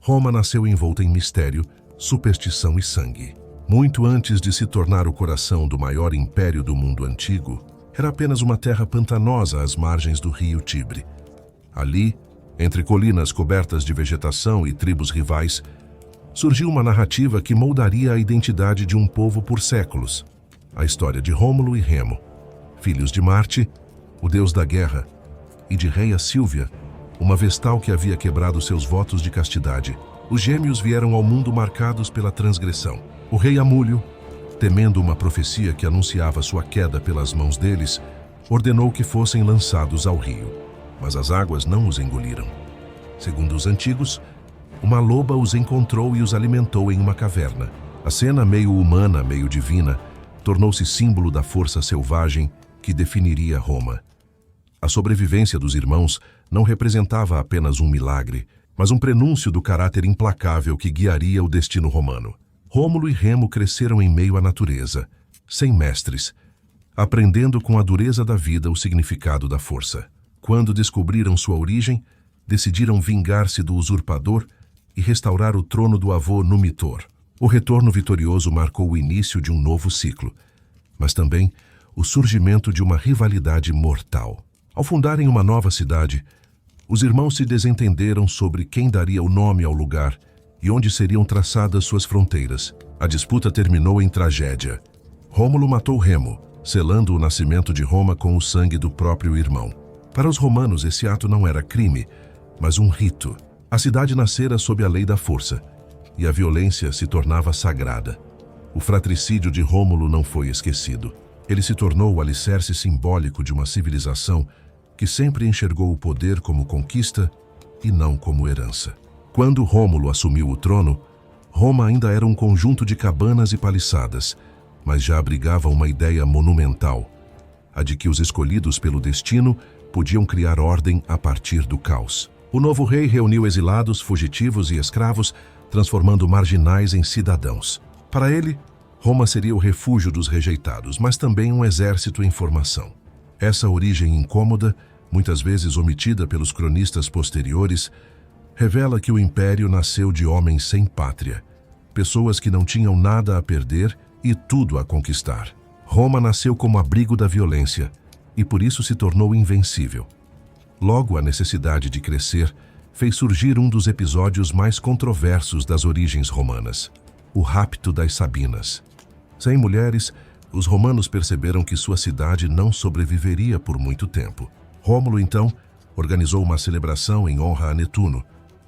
Roma nasceu envolta em mistério, superstição e sangue. Muito antes de se tornar o coração do maior império do mundo antigo, era apenas uma terra pantanosa às margens do rio Tibre. Ali, entre colinas cobertas de vegetação e tribos rivais, surgiu uma narrativa que moldaria a identidade de um povo por séculos. A história de Rômulo e Remo, filhos de Marte, o deus da guerra, e de Reia Sílvia, uma vestal que havia quebrado seus votos de castidade. Os gêmeos vieram ao mundo marcados pela transgressão. O rei Amúlio, temendo uma profecia que anunciava sua queda pelas mãos deles, ordenou que fossem lançados ao rio. Mas as águas não os engoliram. Segundo os antigos, uma loba os encontrou e os alimentou em uma caverna. A cena, meio humana, meio divina, tornou-se símbolo da força selvagem que definiria Roma. A sobrevivência dos irmãos não representava apenas um milagre, mas um prenúncio do caráter implacável que guiaria o destino romano. Rômulo e Remo cresceram em meio à natureza, sem mestres, aprendendo com a dureza da vida o significado da força. Quando descobriram sua origem, decidiram vingar-se do usurpador e restaurar o trono do avô Numitor. O retorno vitorioso marcou o início de um novo ciclo, mas também o surgimento de uma rivalidade mortal. Ao fundarem uma nova cidade, os irmãos se desentenderam sobre quem daria o nome ao lugar e onde seriam traçadas suas fronteiras. A disputa terminou em tragédia. Rômulo matou Remo, selando o nascimento de Roma com o sangue do próprio irmão. Para os romanos, esse ato não era crime, mas um rito. A cidade nascera sob a lei da força, e a violência se tornava sagrada. O fratricídio de Rômulo não foi esquecido. Ele se tornou o alicerce simbólico de uma civilização que sempre enxergou o poder como conquista e não como herança. Quando Rômulo assumiu o trono, Roma ainda era um conjunto de cabanas e paliçadas, mas já abrigava uma ideia monumental, a de que os escolhidos pelo destino podiam criar ordem a partir do caos. O novo rei reuniu exilados, fugitivos e escravos, transformando marginais em cidadãos. Para ele, Roma seria o refúgio dos rejeitados, mas também um exército em formação. Essa origem incômoda, muitas vezes omitida pelos cronistas posteriores, revela que o império nasceu de homens sem pátria, pessoas que não tinham nada a perder e tudo a conquistar. Roma nasceu como abrigo da violência e por isso se tornou invencível. Logo, a necessidade de crescer fez surgir um dos episódios mais controversos das origens romanas, o rapto das Sabinas. Sem mulheres, os romanos perceberam que sua cidade não sobreviveria por muito tempo. Rômulo, então, organizou uma celebração em honra a Netuno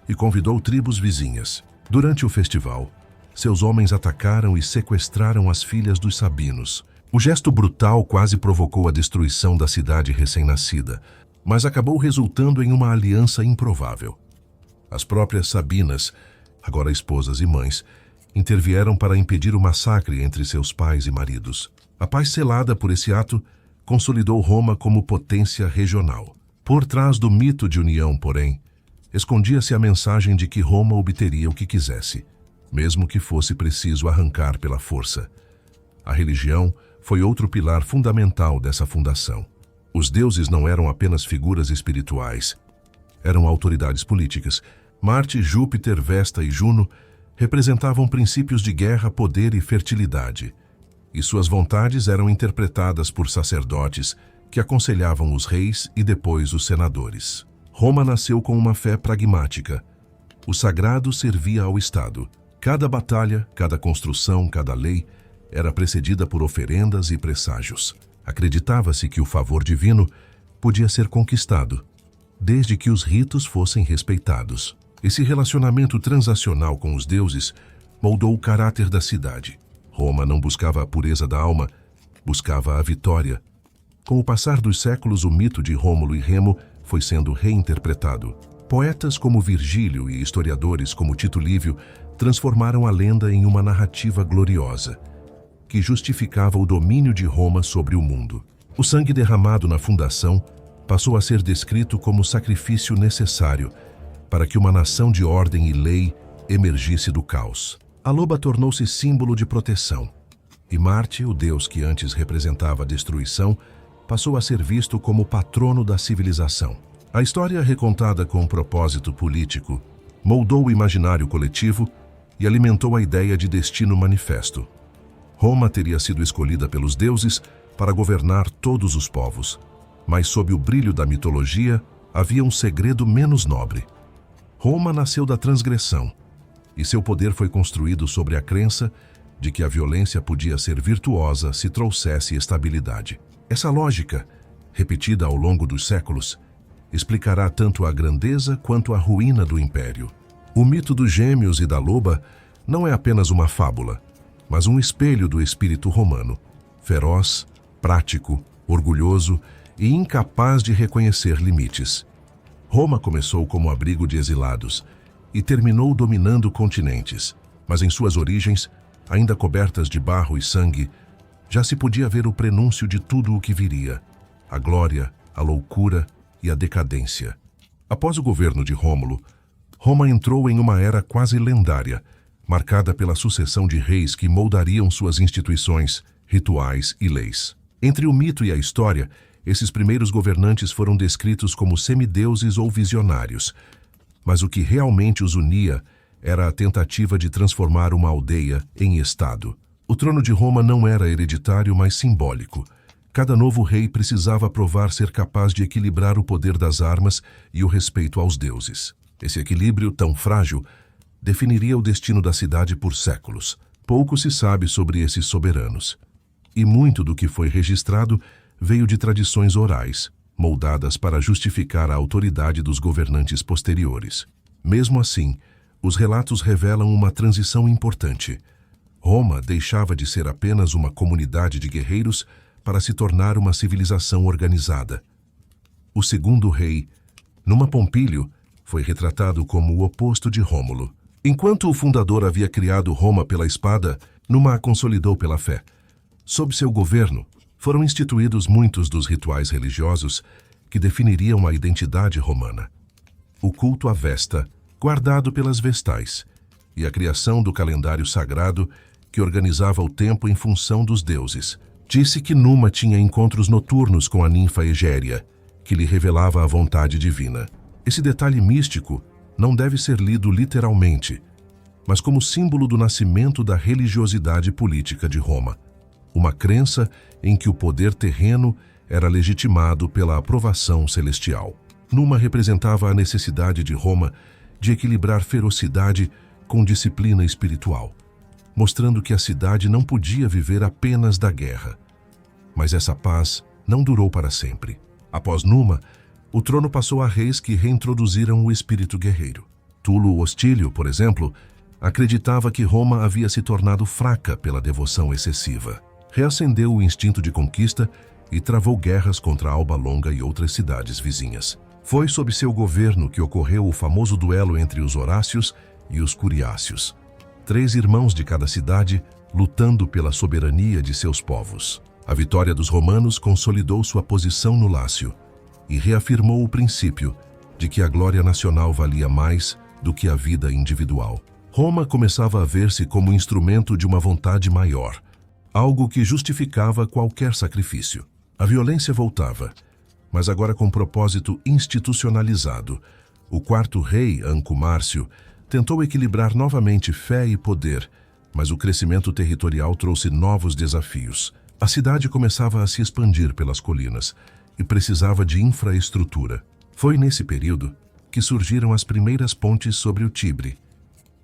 e convidou tribos vizinhas. Durante o festival, seus homens atacaram e sequestraram as filhas dos Sabinos. O gesto brutal quase provocou a destruição da cidade recém-nascida, mas acabou resultando em uma aliança improvável. As próprias Sabinas, agora esposas e mães, intervieram para impedir o massacre entre seus pais e maridos. A paz selada por esse ato consolidou Roma como potência regional. Por trás do mito de união, porém, escondia-se a mensagem de que Roma obteria o que quisesse, mesmo que fosse preciso arrancar pela força. A religião foi outro pilar fundamental dessa fundação. Os deuses não eram apenas figuras espirituais, eram autoridades políticas. Marte, Júpiter, Vesta e Juno representavam princípios de guerra, poder e fertilidade, e suas vontades eram interpretadas por sacerdotes que aconselhavam os reis e depois os senadores. Roma nasceu com uma fé pragmática. O sagrado servia ao Estado. Cada batalha, cada construção, cada lei era precedida por oferendas e presságios. Acreditava-se que o favor divino podia ser conquistado, desde que os ritos fossem respeitados. Esse relacionamento transacional com os deuses moldou o caráter da cidade. Roma não buscava a pureza da alma, buscava a vitória. Com o passar dos séculos, o mito de Rômulo e Remo foi sendo reinterpretado. Poetas como Virgílio e historiadores como Tito Livio transformaram a lenda em uma narrativa gloriosa, que justificava o domínio de Roma sobre o mundo. O sangue derramado na fundação passou a ser descrito como sacrifício necessário para que uma nação de ordem e lei emergisse do caos. A loba tornou-se símbolo de proteção, e Marte, o deus que antes representava a destruição, passou a ser visto como patrono da civilização. A história recontada com um propósito político moldou o imaginário coletivo e alimentou a ideia de destino manifesto. Roma teria sido escolhida pelos deuses para governar todos os povos, mas sob o brilho da mitologia havia um segredo menos nobre. Roma nasceu da transgressão, e seu poder foi construído sobre a crença de que a violência podia ser virtuosa se trouxesse estabilidade. Essa lógica, repetida ao longo dos séculos, explicará tanto a grandeza quanto a ruína do império. O mito dos gêmeos e da loba não é apenas uma fábula, mas um espelho do espírito romano, feroz, prático, orgulhoso e incapaz de reconhecer limites. Roma começou como abrigo de exilados e terminou dominando continentes, mas em suas origens, ainda cobertas de barro e sangue, já se podia ver o prenúncio de tudo o que viria: a glória, a loucura e a decadência. Após o governo de Rômulo, Roma entrou em uma era quase lendária, marcada pela sucessão de reis que moldariam suas instituições, rituais e leis. Entre o mito e a história, esses primeiros governantes foram descritos como semideuses ou visionários, mas o que realmente os unia era a tentativa de transformar uma aldeia em estado. O trono de Roma não era hereditário, mas simbólico. Cada novo rei precisava provar ser capaz de equilibrar o poder das armas e o respeito aos deuses. Esse equilíbrio, tão frágil, definiria o destino da cidade por séculos. Pouco se sabe sobre esses soberanos, e muito do que foi registrado veio de tradições orais, moldadas para justificar a autoridade dos governantes posteriores. Mesmo assim, os relatos revelam uma transição importante. Roma deixava de ser apenas uma comunidade de guerreiros para se tornar uma civilização organizada. O segundo rei, Numa Pompílio, foi retratado como o oposto de Rômulo. Enquanto o fundador havia criado Roma pela espada, Numa a consolidou pela fé. Sob seu governo, foram instituídos muitos dos rituais religiosos que definiriam a identidade romana. O culto à Vesta, guardado pelas Vestais, e a criação do calendário sagrado que organizava o tempo em função dos deuses. Disse que Numa tinha encontros noturnos com a ninfa Egéria, que lhe revelava a vontade divina. Esse detalhe místico não deve ser lido literalmente, mas como símbolo do nascimento da religiosidade política de Roma, uma crença em que o poder terreno era legitimado pela aprovação celestial. Numa representava a necessidade de Roma de equilibrar ferocidade com disciplina espiritual, mostrando que a cidade não podia viver apenas da guerra. Mas essa paz não durou para sempre. Após Numa, o trono passou a reis que reintroduziram o espírito guerreiro. Tulo Hostílio, por exemplo, acreditava que Roma havia se tornado fraca pela devoção excessiva. Reacendeu o instinto de conquista e travou guerras contra Alba Longa e outras cidades vizinhas. Foi sob seu governo que ocorreu o famoso duelo entre os Horácios e os Curiácios, 3 irmãos de cada cidade lutando pela soberania de seus povos. A vitória dos romanos consolidou sua posição no Lácio e reafirmou o princípio de que a glória nacional valia mais do que a vida individual. Roma começava a ver-se como instrumento de uma vontade maior, algo que justificava qualquer sacrifício. A violência voltava, mas agora com propósito institucionalizado. O quarto rei, Anco Márcio, tentou equilibrar novamente fé e poder, mas o crescimento territorial trouxe novos desafios. A cidade começava a se expandir pelas colinas e precisava de infraestrutura. Foi nesse período que surgiram as primeiras pontes sobre o Tibre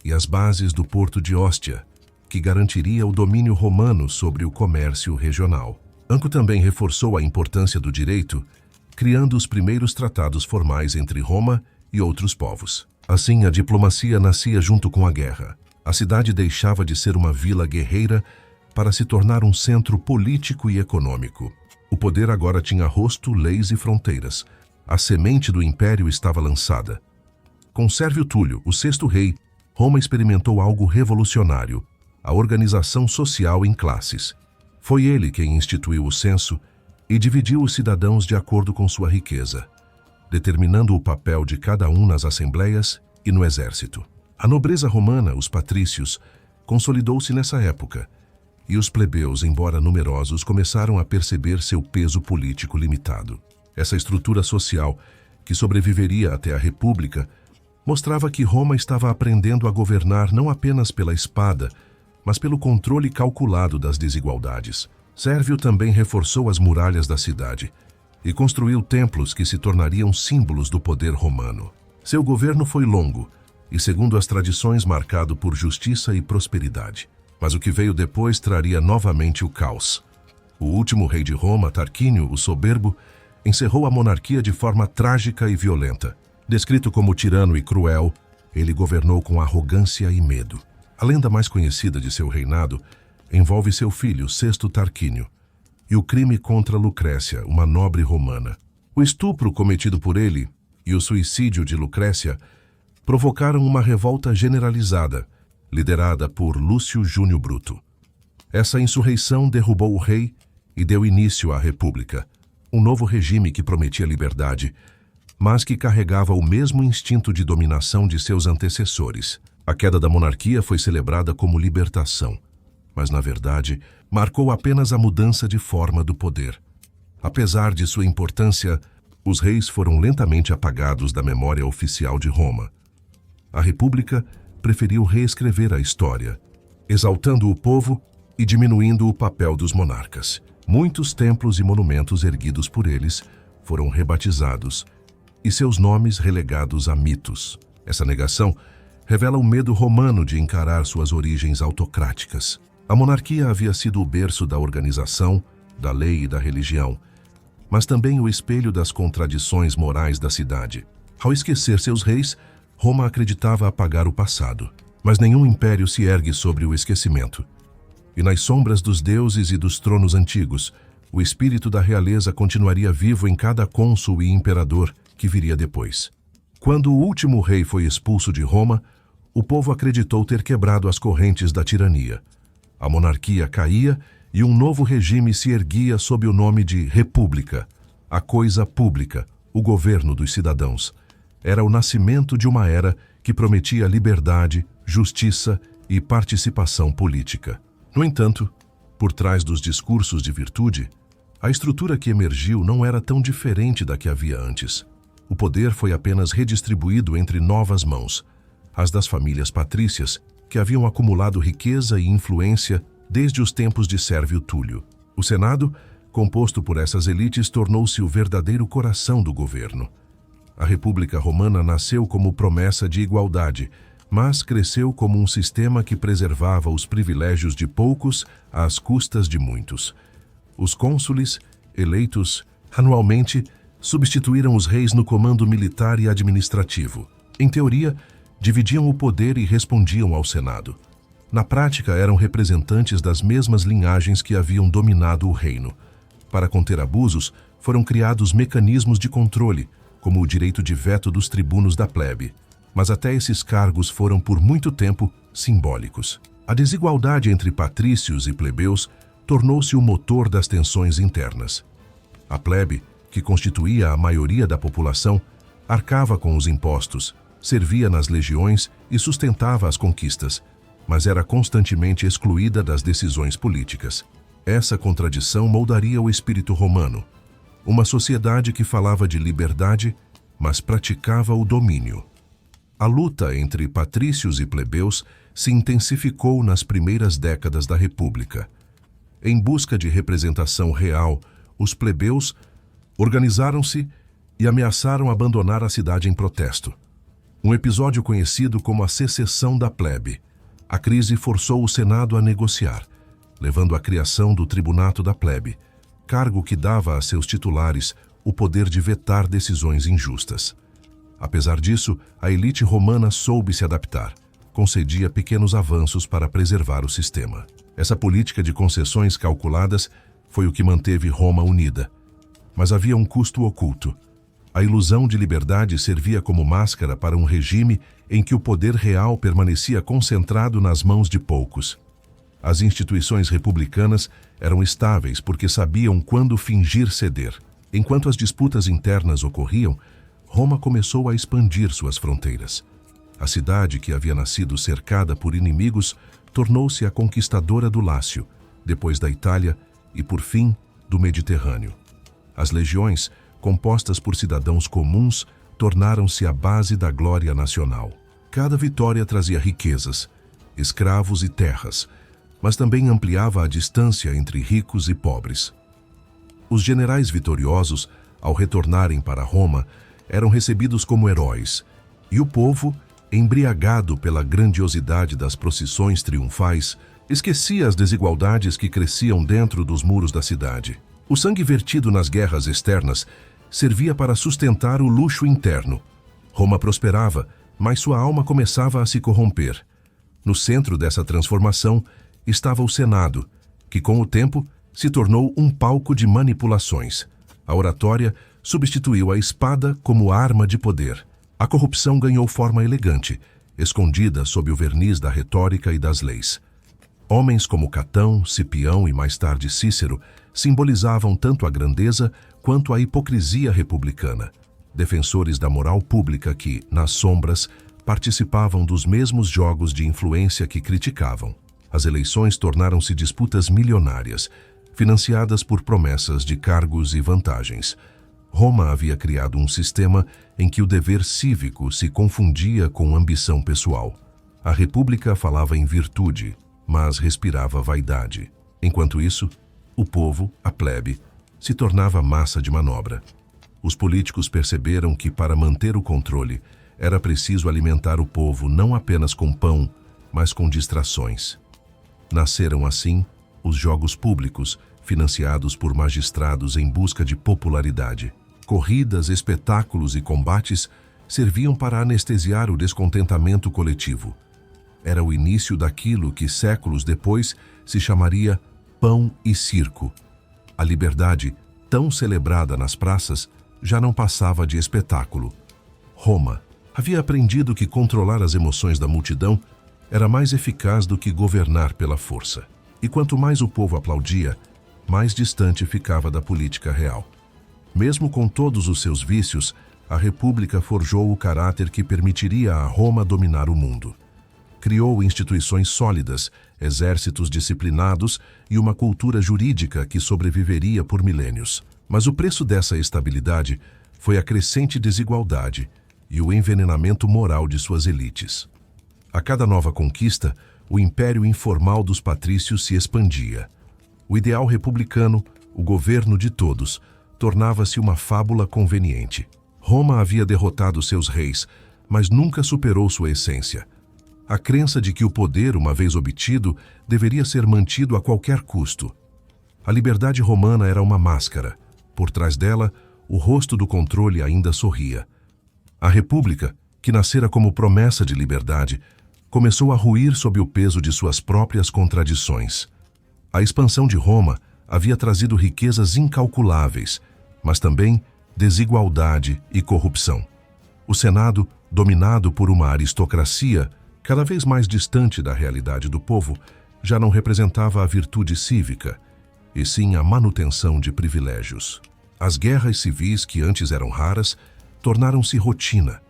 e as bases do porto de Ostia, que garantiria o domínio romano sobre o comércio regional. Anco também reforçou a importância do direito, criando os primeiros tratados formais entre Roma e outros povos. Assim, a diplomacia nascia junto com a guerra. A cidade deixava de ser uma vila guerreira para se tornar um centro político e econômico. O poder agora tinha rosto, leis e fronteiras. A semente do império estava lançada. Com Sérvio Túlio, o sexto rei, Roma experimentou algo revolucionário: a organização social em classes. Foi ele quem instituiu o censo e dividiu os cidadãos de acordo com sua riqueza, determinando o papel de cada um nas assembleias e no exército. A nobreza romana, os patrícios, consolidou-se nessa época, e os plebeus, embora numerosos, começaram a perceber seu peso político limitado. Essa estrutura social, que sobreviveria até a República, mostrava que Roma estava aprendendo a governar não apenas pela espada, mas pelo controle calculado das desigualdades. Sérvio também reforçou as muralhas da cidade e construiu templos que se tornariam símbolos do poder romano. Seu governo foi longo e, segundo as tradições, marcado por justiça e prosperidade. Mas o que veio depois traria novamente o caos. O último rei de Roma, Tarquínio, o Soberbo, encerrou a monarquia de forma trágica e violenta. Descrito como tirano e cruel, ele governou com arrogância e medo. A lenda mais conhecida de seu reinado envolve seu filho, Sexto Tarquínio, e o crime contra Lucrécia, uma nobre romana. O estupro cometido por ele e o suicídio de Lucrécia provocaram uma revolta generalizada, liderada por Lúcio Júnior Bruto. Essa insurreição derrubou o rei e deu início à República, um novo regime que prometia liberdade, mas que carregava o mesmo instinto de dominação de seus antecessores. A queda da monarquia foi celebrada como libertação, mas, na verdade, marcou apenas a mudança de forma do poder. Apesar de sua importância, os reis foram lentamente apagados da memória oficial de Roma. A República preferiu reescrever a história, exaltando o povo e diminuindo o papel dos monarcas. Muitos templos e monumentos erguidos por eles foram rebatizados e seus nomes relegados a mitos. Essa negação revela o medo romano de encarar suas origens autocráticas. A monarquia havia sido o berço da organização, da lei e da religião, mas também o espelho das contradições morais da cidade. Ao esquecer seus reis, Roma acreditava apagar o passado. Mas nenhum império se ergue sobre o esquecimento. E nas sombras dos deuses e dos tronos antigos, o espírito da realeza continuaria vivo em cada cônsul e imperador que viria depois. Quando o último rei foi expulso de Roma, o povo acreditou ter quebrado as correntes da tirania. A monarquia caía e um novo regime se erguia sob o nome de República, a coisa pública, o governo dos cidadãos. Era o nascimento de uma era que prometia liberdade, justiça e participação política. No entanto, por trás dos discursos de virtude, a estrutura que emergiu não era tão diferente da que havia antes. O poder foi apenas redistribuído entre novas mãos, as das famílias patrícias, que haviam acumulado riqueza e influência desde os tempos de Sérvio Túlio. O Senado, composto por essas elites, tornou-se o verdadeiro coração do governo. A República Romana nasceu como promessa de igualdade, mas cresceu como um sistema que preservava os privilégios de poucos às custas de muitos. Os cônsules, eleitos anualmente, substituíram os reis no comando militar e administrativo. Em teoria, dividiam o poder e respondiam ao Senado. Na prática, eram representantes das mesmas linhagens que haviam dominado o reino. Para conter abusos, foram criados mecanismos de controle, como o direito de veto dos tribunos da plebe. Mas até esses cargos foram por muito tempo simbólicos. A desigualdade entre patrícios e plebeus tornou-se o motor das tensões internas. A plebe, que constituía a maioria da população, arcava com os impostos, servia nas legiões e sustentava as conquistas, mas era constantemente excluída das decisões políticas. Essa contradição moldaria o espírito romano, uma sociedade que falava de liberdade, mas praticava o domínio. A luta entre patrícios e plebeus se intensificou nas primeiras décadas da República. Em busca de representação real, os plebeus organizaram-se e ameaçaram abandonar a cidade em protesto. Um episódio conhecido como a secessão da plebe. A crise forçou o Senado a negociar, levando à criação do Tribunato da Plebe, cargo que dava a seus titulares o poder de vetar decisões injustas. Apesar disso, a elite romana soube se adaptar, concedia pequenos avanços para preservar o sistema. Essa política de concessões calculadas foi o que manteve Roma unida. Mas havia um custo oculto. A ilusão de liberdade servia como máscara para um regime em que o poder real permanecia concentrado nas mãos de poucos. As instituições republicanas eram estáveis porque sabiam quando fingir ceder. Enquanto as disputas internas ocorriam, Roma começou a expandir suas fronteiras. A cidade, que havia nascido cercada por inimigos, tornou-se a conquistadora do Lácio, depois da Itália e, por fim, do Mediterrâneo. As legiões, compostas por cidadãos comuns, tornaram-se a base da glória nacional. Cada vitória trazia riquezas, escravos e terras, mas também ampliava a distância entre ricos e pobres. Os generais vitoriosos, ao retornarem para Roma, eram recebidos como heróis, e o povo, embriagado pela grandiosidade das procissões triunfais, esquecia as desigualdades que cresciam dentro dos muros da cidade. O sangue vertido nas guerras externas servia para sustentar o luxo interno. Roma prosperava, mas sua alma começava a se corromper. No centro dessa transformação estava o Senado, que com o tempo se tornou um palco de manipulações. A oratória substituiu a espada como arma de poder. A corrupção ganhou forma elegante, escondida sob o verniz da retórica e das leis. Homens como Catão, Cipião e mais tarde Cícero simbolizavam tanto a grandeza quanto a hipocrisia republicana. Defensores da moral pública que, nas sombras, participavam dos mesmos jogos de influência que criticavam. As eleições tornaram-se disputas milionárias, financiadas por promessas de cargos e vantagens. Roma havia criado um sistema em que o dever cívico se confundia com ambição pessoal. A república falava em virtude, mas respirava vaidade. Enquanto isso, o povo, a plebe, se tornava massa de manobra. Os políticos perceberam que, para manter o controle, era preciso alimentar o povo não apenas com pão, mas com distrações. Nasceram assim os jogos públicos, financiados por magistrados em busca de popularidade. Corridas, espetáculos e combates serviam para anestesiar o descontentamento coletivo. Era o início daquilo que séculos depois se chamaria pão e circo. A liberdade, tão celebrada nas praças, já não passava de espetáculo. Roma havia aprendido que controlar as emoções da multidão era mais eficaz do que governar pela força. E quanto mais o povo aplaudia, mais distante ficava da política real. Mesmo com todos os seus vícios, a República forjou o caráter que permitiria a Roma dominar o mundo. Criou instituições sólidas, exércitos disciplinados e uma cultura jurídica que sobreviveria por milênios. Mas o preço dessa estabilidade foi a crescente desigualdade e o envenenamento moral de suas elites. A cada nova conquista, o império informal dos patrícios se expandia. O ideal republicano, o governo de todos, tornava-se uma fábula conveniente. Roma havia derrotado seus reis, mas nunca superou sua essência. A crença de que o poder, uma vez obtido, deveria ser mantido a qualquer custo. A liberdade romana era uma máscara. Por trás dela, o rosto do controle ainda sorria. A República, que nascera como promessa de liberdade, começou a ruir sob o peso de suas próprias contradições. A expansão de Roma havia trazido riquezas incalculáveis, mas também desigualdade e corrupção. O Senado, dominado por uma aristocracia cada vez mais distante da realidade do povo, já não representava a virtude cívica, e sim a manutenção de privilégios. As guerras civis, que antes eram raras, tornaram-se rotina,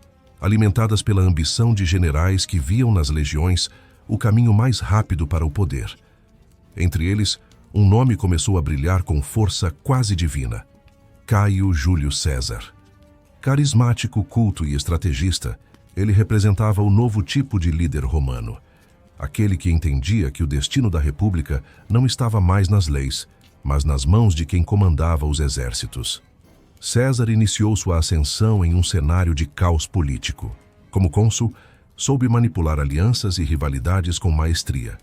alimentadas pela ambição de generais que viam nas legiões o caminho mais rápido para o poder. Entre eles, um nome começou a brilhar com força quase divina: Caio Júlio César. Carismático, culto e estrategista, ele representava o novo tipo de líder romano, aquele que entendia que o destino da República não estava mais nas leis, mas nas mãos de quem comandava os exércitos. César iniciou sua ascensão em um cenário de caos político. Como cônsul, soube manipular alianças e rivalidades com maestria,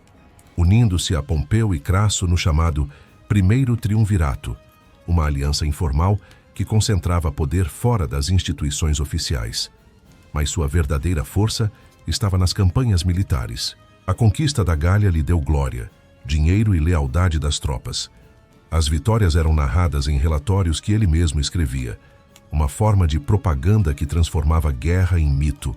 unindo-se a Pompeu e Crasso no chamado Primeiro Triunvirato, uma aliança informal que concentrava poder fora das instituições oficiais. Mas sua verdadeira força estava nas campanhas militares. A conquista da Gália lhe deu glória, dinheiro e lealdade das tropas. As vitórias eram narradas em relatórios que ele mesmo escrevia, uma forma de propaganda que transformava guerra em mito.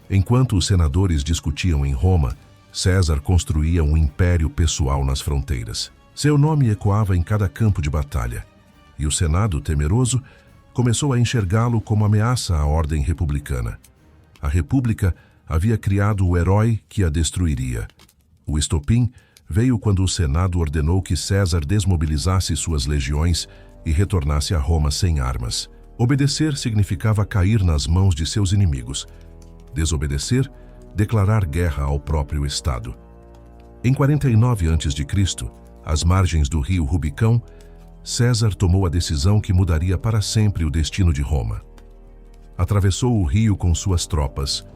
Enquanto os senadores discutiam em Roma, César construía um império pessoal nas fronteiras. Seu nome ecoava em cada campo de batalha, e o Senado, temeroso, começou a enxergá-lo como ameaça à ordem republicana. A República havia criado o herói que a destruiria. O estopim veio quando o Senado ordenou que César desmobilizasse suas legiões e retornasse a Roma sem armas. Obedecer significava cair nas mãos de seus inimigos. Desobedecer, declarar guerra ao próprio Estado. Em 49 a.C., às margens do rio Rubicão, César tomou a decisão que mudaria para sempre o destino de Roma. Atravessou o rio com suas tropas.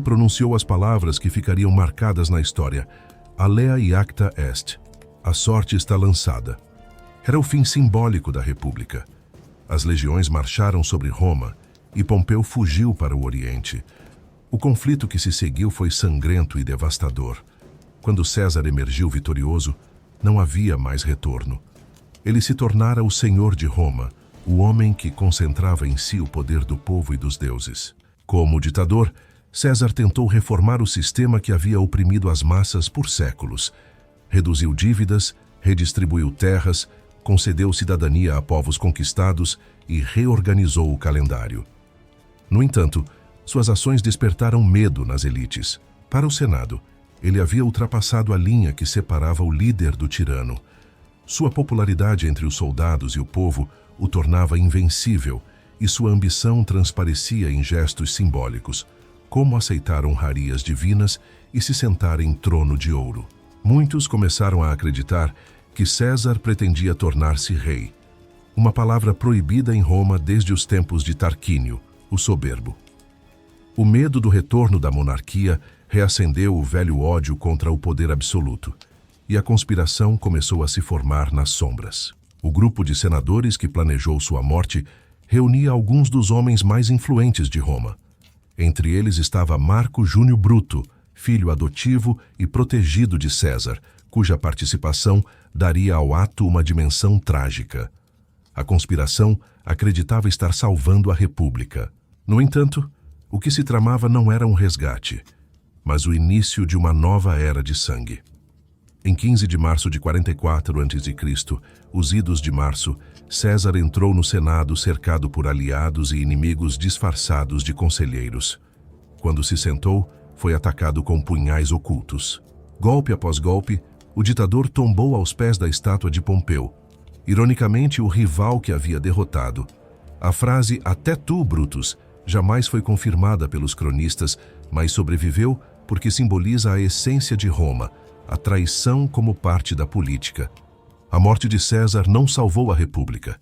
Pronunciou as palavras que ficariam marcadas na história. Alea iacta est. A sorte está lançada. Era o fim simbólico da República. As legiões marcharam sobre Roma e Pompeu fugiu para o Oriente. O conflito que se seguiu foi sangrento e devastador. Quando César emergiu vitorioso, não havia mais retorno. Ele se tornara o senhor de Roma, o homem que concentrava em si o poder do povo e dos deuses. Como ditador, César tentou reformar o sistema que havia oprimido as massas por séculos. Reduziu dívidas, redistribuiu terras, concedeu cidadania a povos conquistados e reorganizou o calendário. No entanto, suas ações despertaram medo nas elites. Para o Senado, ele havia ultrapassado a linha que separava o líder do tirano. Sua popularidade entre os soldados e o povo o tornava invencível, e sua ambição transparecia em gestos simbólicos, como aceitar honrarias divinas e se sentar em trono de ouro. Muitos começaram a acreditar que César pretendia tornar-se rei, uma palavra proibida em Roma desde os tempos de Tarquínio, o soberbo. O medo do retorno da monarquia reacendeu o velho ódio contra o poder absoluto, e a conspiração começou a se formar nas sombras. O grupo de senadores que planejou sua morte reunia alguns dos homens mais influentes de Roma. Entre eles estava Marco Júnior Bruto, filho adotivo e protegido de César, cuja participação daria ao ato uma dimensão trágica. A conspiração acreditava estar salvando a República. No entanto, o que se tramava não era um resgate, mas o início de uma nova era de sangue. Em 15 de março de 44 a.C., os idos de março, César entrou no Senado cercado por aliados e inimigos disfarçados de conselheiros. Quando se sentou, foi atacado com punhais ocultos. Golpe após golpe, o ditador tombou aos pés da estátua de Pompeu, ironicamente o rival que havia derrotado. A frase "até tu, Brutus", jamais foi confirmada pelos cronistas, mas sobreviveu porque simboliza a essência de Roma, a traição como parte da política. A morte de César não salvou a República,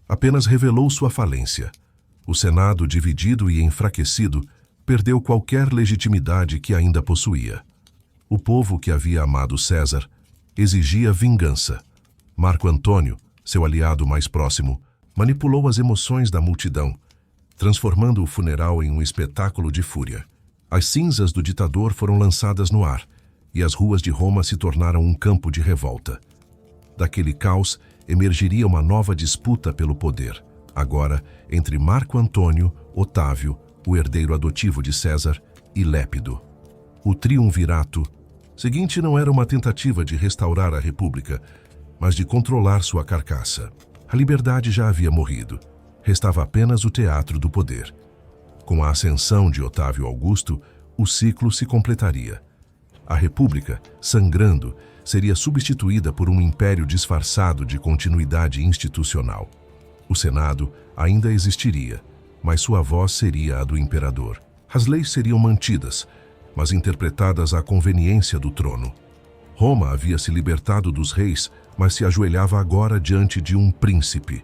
apenas revelou sua falência. O Senado, dividido e enfraquecido, perdeu qualquer legitimidade que ainda possuía. O povo que havia amado César exigia vingança. Marco Antônio, seu aliado mais próximo, manipulou as emoções da multidão, transformando o funeral em um espetáculo de fúria. As cinzas do ditador foram lançadas no ar, e as ruas de Roma se tornaram um campo de revolta. Daquele caos emergiria uma nova disputa pelo poder, agora entre Marco Antônio, Otávio, o herdeiro adotivo de César, e Lépido. O triunvirato seguinte não era uma tentativa de restaurar a República, mas de controlar sua carcaça. A liberdade já havia morrido. Restava apenas o teatro do poder. Com a ascensão de Otávio Augusto, o ciclo se completaria. A República, sangrando, seria substituída por um império disfarçado de continuidade institucional. O Senado ainda existiria, mas sua voz seria a do imperador. As leis seriam mantidas, mas interpretadas à conveniência do trono. Roma havia se libertado dos reis, mas se ajoelhava agora diante de um príncipe.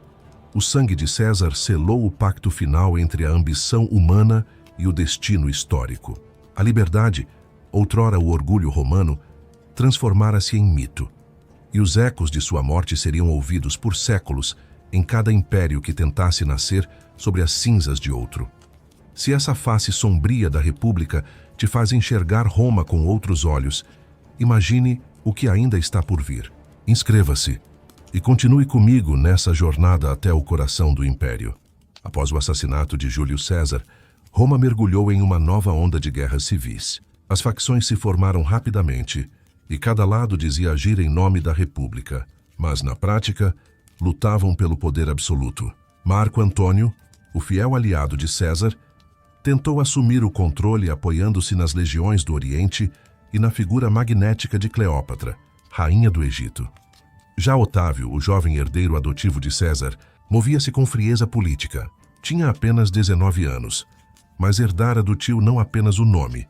O sangue de César selou o pacto final entre a ambição humana e o destino histórico. A liberdade, outrora o orgulho romano, transformara-se em mito, e os ecos de sua morte seriam ouvidos por séculos em cada império que tentasse nascer sobre as cinzas de outro. Se essa face sombria da República te faz enxergar Roma com outros olhos, imagine o que ainda está por vir. Inscreva-se e continue comigo nessa jornada até o coração do Império. Após o assassinato de Júlio César, Roma mergulhou em uma nova onda de guerras civis. As facções se formaram rapidamente e cada lado dizia agir em nome da República, mas na prática lutavam pelo poder absoluto. Marco Antônio, o fiel aliado de César, tentou assumir o controle apoiando-se nas legiões do Oriente e na figura magnética de Cleópatra, rainha do Egito. Já Otávio, o jovem herdeiro adotivo de César, movia-se com frieza política. Tinha apenas 19 anos, mas herdara do tio não apenas o nome,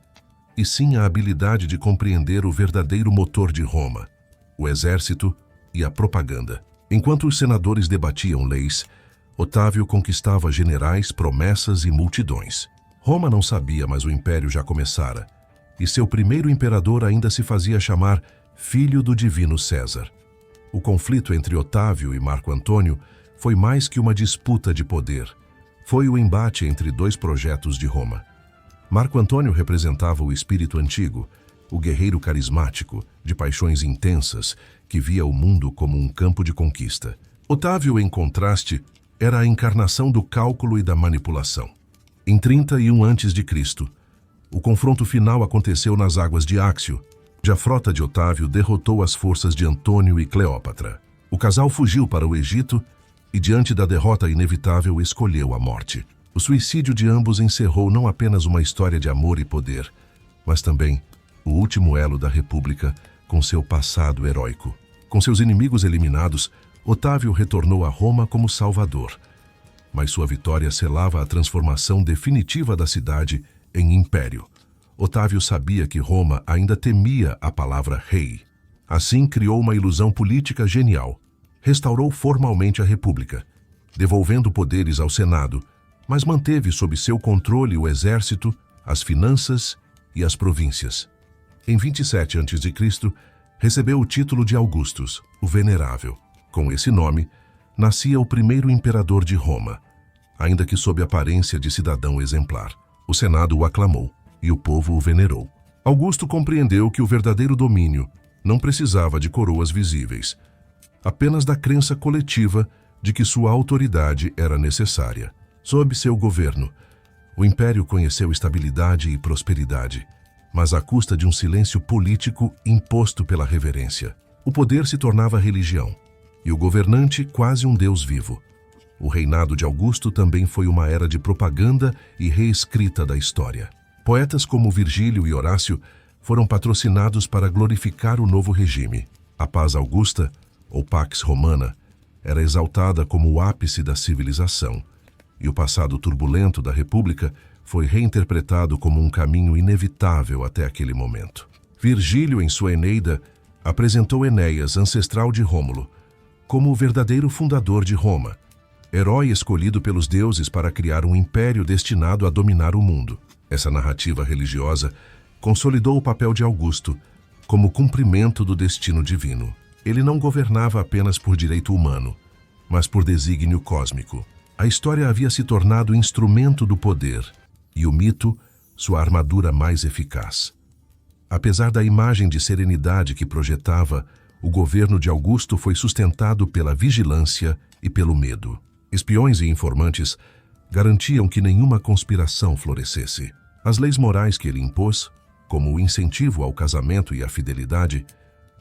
e sim a habilidade de compreender o verdadeiro motor de Roma, o exército e a propaganda. Enquanto os senadores debatiam leis, Otávio conquistava generais, promessas e multidões. Roma não sabia, mas o império já começara, e seu primeiro imperador ainda se fazia chamar Filho do Divino César. O conflito entre Otávio e Marco Antônio foi mais que uma disputa de poder. Foi o embate entre dois projetos de Roma. Marco Antônio representava o espírito antigo, o guerreiro carismático, de paixões intensas, que via o mundo como um campo de conquista. Otávio, em contraste, era a encarnação do cálculo e da manipulação. Em 31 a.C., o confronto final aconteceu nas águas de Áxio, onde a frota de Otávio derrotou as forças de Antônio e Cleópatra. O casal fugiu para o Egito e, diante da derrota inevitável, escolheu a morte. O suicídio de ambos encerrou não apenas uma história de amor e poder, mas também o último elo da República com seu passado heróico. Com seus inimigos eliminados, Otávio retornou a Roma como salvador, mas sua vitória selava a transformação definitiva da cidade em império. Otávio sabia que Roma ainda temia a palavra rei. Assim, criou uma ilusão política genial. Restaurou formalmente a República, devolvendo poderes ao Senado, mas manteve sob seu controle o exército, as finanças e as províncias. Em 27 a.C., recebeu o título de Augustus, o Venerável. Com esse nome, nascia o primeiro imperador de Roma, ainda que sob aparência de cidadão exemplar. O Senado o aclamou e o povo o venerou. Augusto compreendeu que o verdadeiro domínio não precisava de coroas visíveis, apenas da crença coletiva de que sua autoridade era necessária. Sob seu governo, o império conheceu estabilidade e prosperidade, mas à custa de um silêncio político imposto pela reverência. O poder se tornava religião, e o governante quase um deus vivo. O reinado de Augusto também foi uma era de propaganda e reescrita da história. Poetas como Virgílio e Horácio foram patrocinados para glorificar o novo regime. A paz augusta, ou Pax Romana, era exaltada como o ápice da civilização, e o passado turbulento da República foi reinterpretado como um caminho inevitável até aquele momento. Virgílio, em sua Eneida, apresentou Enéas, ancestral de Rômulo, como o verdadeiro fundador de Roma, herói escolhido pelos deuses para criar um império destinado a dominar o mundo. Essa narrativa religiosa consolidou o papel de Augusto como cumprimento do destino divino. Ele não governava apenas por direito humano, mas por desígnio cósmico. A história havia se tornado instrumento do poder, e o mito, sua armadura mais eficaz. Apesar da imagem de serenidade que projetava, o governo de Augusto foi sustentado pela vigilância e pelo medo. Espiões e informantes garantiam que nenhuma conspiração florescesse. As leis morais que ele impôs, como o incentivo ao casamento e à fidelidade,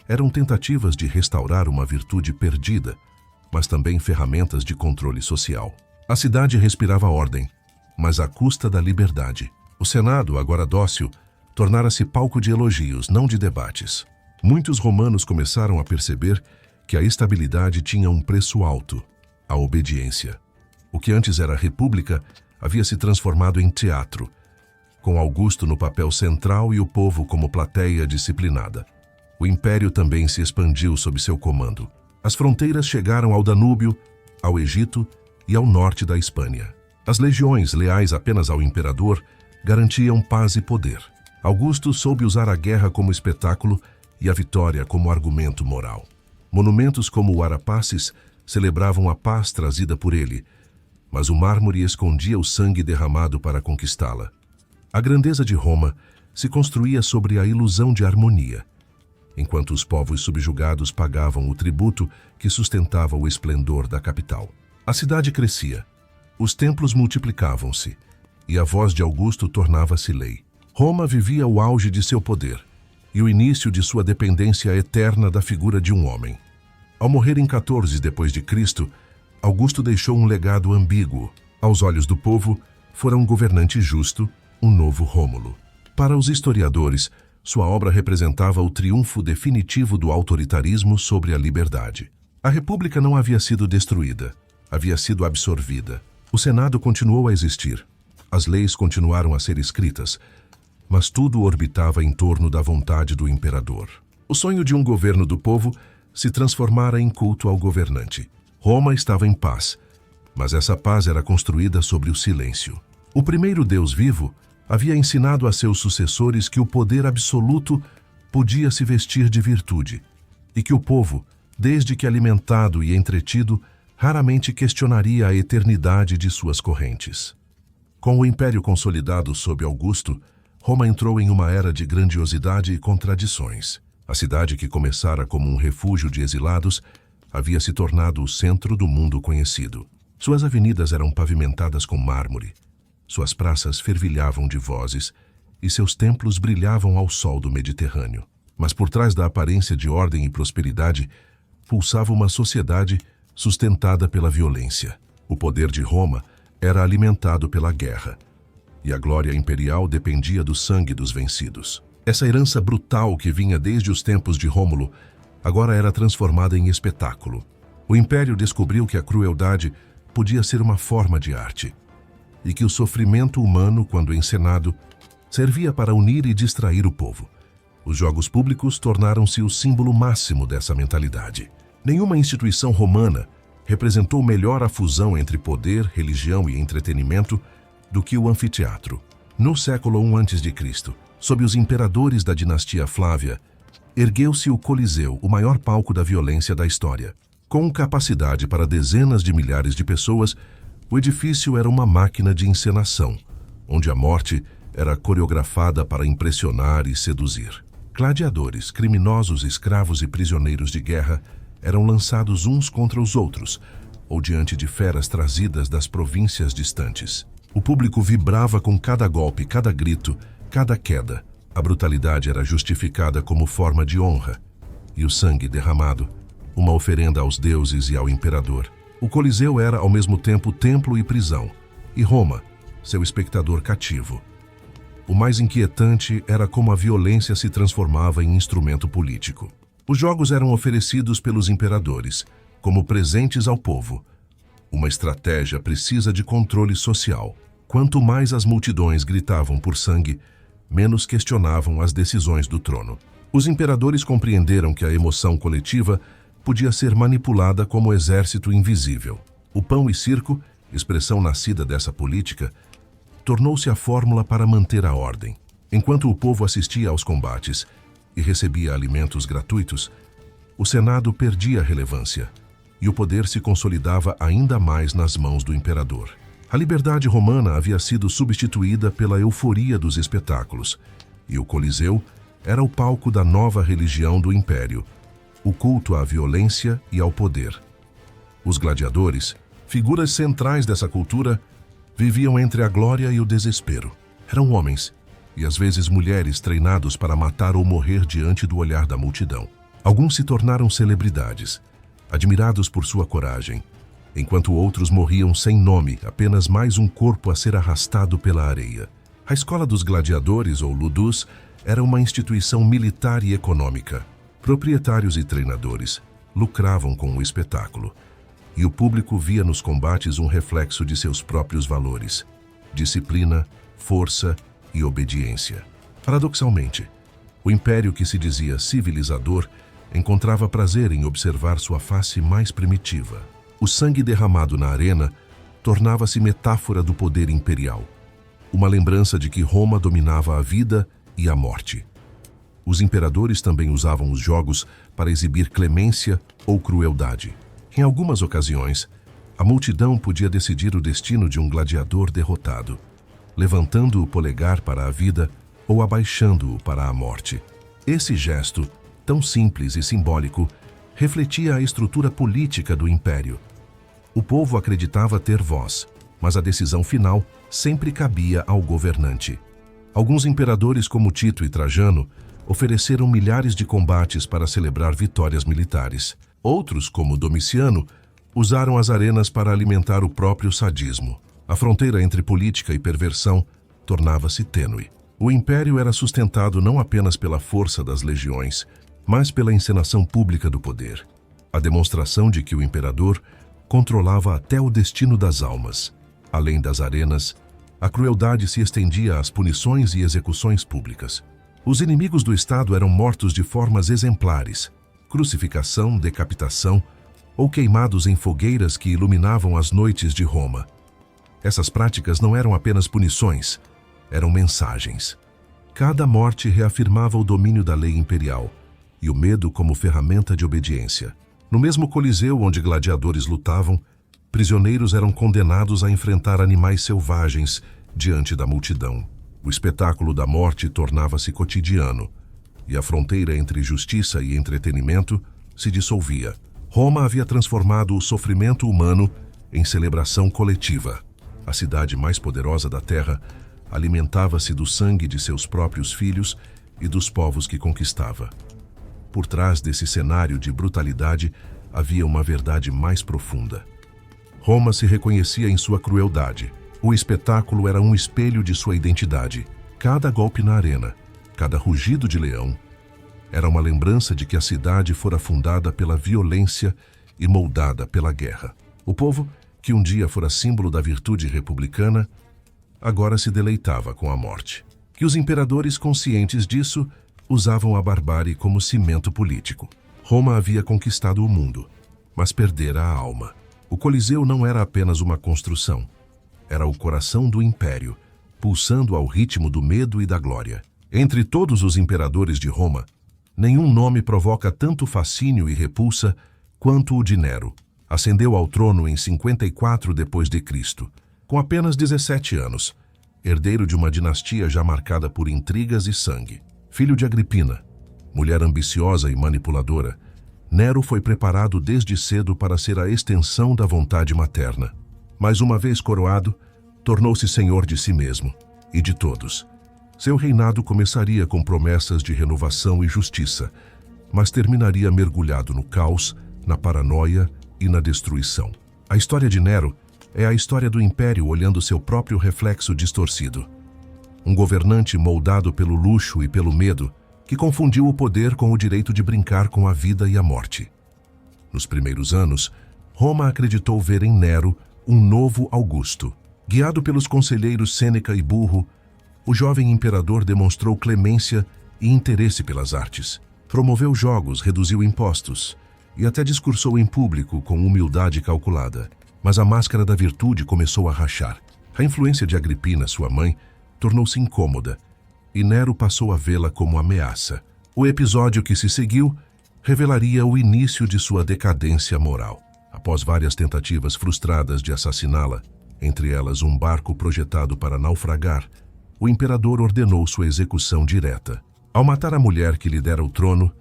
eram tentativas de restaurar uma virtude perdida, mas também ferramentas de controle social. A cidade respirava ordem, mas à custa da liberdade. O Senado, agora dócil, tornara-se palco de elogios, não de debates. Muitos romanos começaram a perceber que a estabilidade tinha um preço alto: a obediência. O que antes era república havia se transformado em teatro, com Augusto no papel central e o povo como plateia disciplinada. O império também se expandiu sob seu comando. As fronteiras chegaram ao Danúbio, ao Egito e ao norte da Espanha. As legiões, leais apenas ao imperador, garantiam paz e poder. Augusto soube usar a guerra como espetáculo e a vitória como argumento moral. Monumentos como o Arapaces celebravam a paz trazida por ele, mas o mármore escondia o sangue derramado para conquistá-la. A grandeza de Roma se construía sobre a ilusão de harmonia, enquanto os povos subjugados pagavam o tributo que sustentava o esplendor da capital. A cidade crescia, os templos multiplicavam-se, e a voz de Augusto tornava-se lei. Roma vivia o auge de seu poder e o início de sua dependência eterna da figura de um homem. Ao morrer em 14 d.C., Augusto deixou um legado ambíguo. Aos olhos do povo, fora um governante justo, um novo Rômulo. Para os historiadores, sua obra representava o triunfo definitivo do autoritarismo sobre a liberdade. A República não havia sido destruída, havia sido absorvida. O Senado continuou a existir, as leis continuaram a ser escritas, mas tudo orbitava em torno da vontade do imperador. O sonho de um governo do povo se transformara em culto ao governante. Roma estava em paz, mas essa paz era construída sobre o silêncio. O primeiro Deus vivo havia ensinado a seus sucessores que o poder absoluto podia se vestir de virtude e que o povo, desde que alimentado e entretido, raramente questionaria a eternidade de suas correntes. Com o império consolidado sob Augusto, Roma entrou em uma era de grandiosidade e contradições. A cidade que começara como um refúgio de exilados havia se tornado o centro do mundo conhecido. Suas avenidas eram pavimentadas com mármore, suas praças fervilhavam de vozes e seus templos brilhavam ao sol do Mediterrâneo. Mas por trás da aparência de ordem e prosperidade, pulsava uma sociedade sustentada pela violência. O poder de Roma era alimentado pela guerra, e a glória imperial dependia do sangue dos vencidos. Essa herança brutal que vinha desde os tempos de Rômulo agora era transformada em espetáculo. O império descobriu que a crueldade podia ser uma forma de arte, e que o sofrimento humano, quando encenado, servia para unir e distrair o povo. Os jogos públicos tornaram-se o símbolo máximo dessa mentalidade. Nenhuma instituição romana representou melhor a fusão entre poder, religião e entretenimento do que o anfiteatro. No século I a.C., sob os imperadores da dinastia Flávia, ergueu-se o Coliseu, o maior palco da violência da história. Com capacidade para dezenas de milhares de pessoas, o edifício era uma máquina de encenação, onde a morte era coreografada para impressionar e seduzir. Gladiadores, criminosos, escravos e prisioneiros de guerra eram lançados uns contra os outros, ou diante de feras trazidas das províncias distantes. O público vibrava com cada golpe, cada grito, cada queda. A brutalidade era justificada como forma de honra, e o sangue derramado, uma oferenda aos deuses e ao imperador. O Coliseu era, ao mesmo tempo, templo e prisão, e Roma, seu espectador cativo. O mais inquietante era como a violência se transformava em instrumento político. Os jogos eram oferecidos pelos imperadores, como presentes ao povo. Uma estratégia precisa de controle social. Quanto mais as multidões gritavam por sangue, menos questionavam as decisões do trono. Os imperadores compreenderam que a emoção coletiva podia ser manipulada como exército invisível. O pão e circo, expressão nascida dessa política, tornou-se a fórmula para manter a ordem. Enquanto o povo assistia aos combates e recebia alimentos gratuitos, o Senado perdia relevância e o poder se consolidava ainda mais nas mãos do imperador. A liberdade romana havia sido substituída pela euforia dos espetáculos, e o Coliseu era o palco da nova religião do império, o culto à violência e ao poder. Os gladiadores, figuras centrais dessa cultura, viviam entre a glória e o desespero. Eram homens, e às vezes mulheres treinados para matar ou morrer diante do olhar da multidão. Alguns se tornaram celebridades, admirados por sua coragem, enquanto outros morriam sem nome, apenas mais um corpo a ser arrastado pela areia. A escola dos gladiadores, ou ludus, era uma instituição militar e econômica. Proprietários e treinadores lucravam com o espetáculo, e o público via nos combates um reflexo de seus próprios valores: disciplina, força e obediência. Paradoxalmente, o império que se dizia civilizador encontrava prazer em observar sua face mais primitiva. O sangue derramado na arena tornava-se metáfora do poder imperial, uma lembrança de que Roma dominava a vida e a morte. Os imperadores também usavam os jogos para exibir clemência ou crueldade. Em algumas ocasiões, a multidão podia decidir o destino de um gladiador derrotado, levantando o polegar para a vida ou abaixando-o para a morte. Esse gesto, tão simples e simbólico, refletia a estrutura política do império. O povo acreditava ter voz, mas a decisão final sempre cabia ao governante. Alguns imperadores, como Tito e Trajano, ofereceram milhares de combates para celebrar vitórias militares. Outros, como Domiciano, usaram as arenas para alimentar o próprio sadismo. A fronteira entre política e perversão tornava-se tênue. O império era sustentado não apenas pela força das legiões, mas pela encenação pública do poder, a demonstração de que o imperador controlava até o destino das almas. Além das arenas, a crueldade se estendia às punições e execuções públicas. Os inimigos do Estado eram mortos de formas exemplares: crucificação, decapitação ou queimados em fogueiras que iluminavam as noites de Roma. Essas práticas não eram apenas punições, eram mensagens. Cada morte reafirmava o domínio da lei imperial e o medo como ferramenta de obediência. No mesmo coliseu onde gladiadores lutavam, prisioneiros eram condenados a enfrentar animais selvagens diante da multidão. O espetáculo da morte tornava-se cotidiano, e a fronteira entre justiça e entretenimento se dissolvia. Roma havia transformado o sofrimento humano em celebração coletiva. A cidade mais poderosa da terra alimentava-se do sangue de seus próprios filhos e dos povos que conquistava. Por trás desse cenário de brutalidade havia uma verdade mais profunda. Roma se reconhecia em sua crueldade. O espetáculo era um espelho de sua identidade. Cada golpe na arena, cada rugido de leão, era uma lembrança de que a cidade fora fundada pela violência e moldada pela guerra. O povo, que um dia fora símbolo da virtude republicana, agora se deleitava com a morte. Que os imperadores, conscientes disso, usavam a barbárie como cimento político. Roma havia conquistado o mundo, mas perdera a alma. O Coliseu não era apenas uma construção. Era o coração do império, pulsando ao ritmo do medo e da glória. Entre todos os imperadores de Roma, nenhum nome provoca tanto fascínio e repulsa quanto o de Nero. Ascendeu ao trono em 54 d.C., com apenas 17 anos, herdeiro de uma dinastia já marcada por intrigas e sangue. Filho de Agripina, mulher ambiciosa e manipuladora, Nero foi preparado desde cedo para ser a extensão da vontade materna. Mas uma vez coroado, tornou-se senhor de si mesmo e de todos. Seu reinado começaria com promessas de renovação e justiça, mas terminaria mergulhado no caos, na paranoia e na destruição. A história de Nero é a história do império olhando seu próprio reflexo distorcido. Um governante moldado pelo luxo e pelo medo, que confundiu o poder com o direito de brincar com a vida e a morte. Nos primeiros anos, Roma acreditou ver em Nero um novo Augusto. Guiado pelos conselheiros Sêneca e Burro, o jovem imperador demonstrou clemência e interesse pelas artes. Promoveu jogos, reduziu impostos e até discursou em público com humildade calculada. Mas a máscara da virtude começou a rachar. A influência de Agripina, sua mãe, tornou-se incômoda e Nero passou a vê-la como ameaça. O episódio que se seguiu revelaria o início de sua decadência moral. Após várias tentativas frustradas de assassiná-la, entre elas um barco projetado para naufragar, o imperador ordenou sua execução direta. Ao matar a mulher que lhe dera o trono,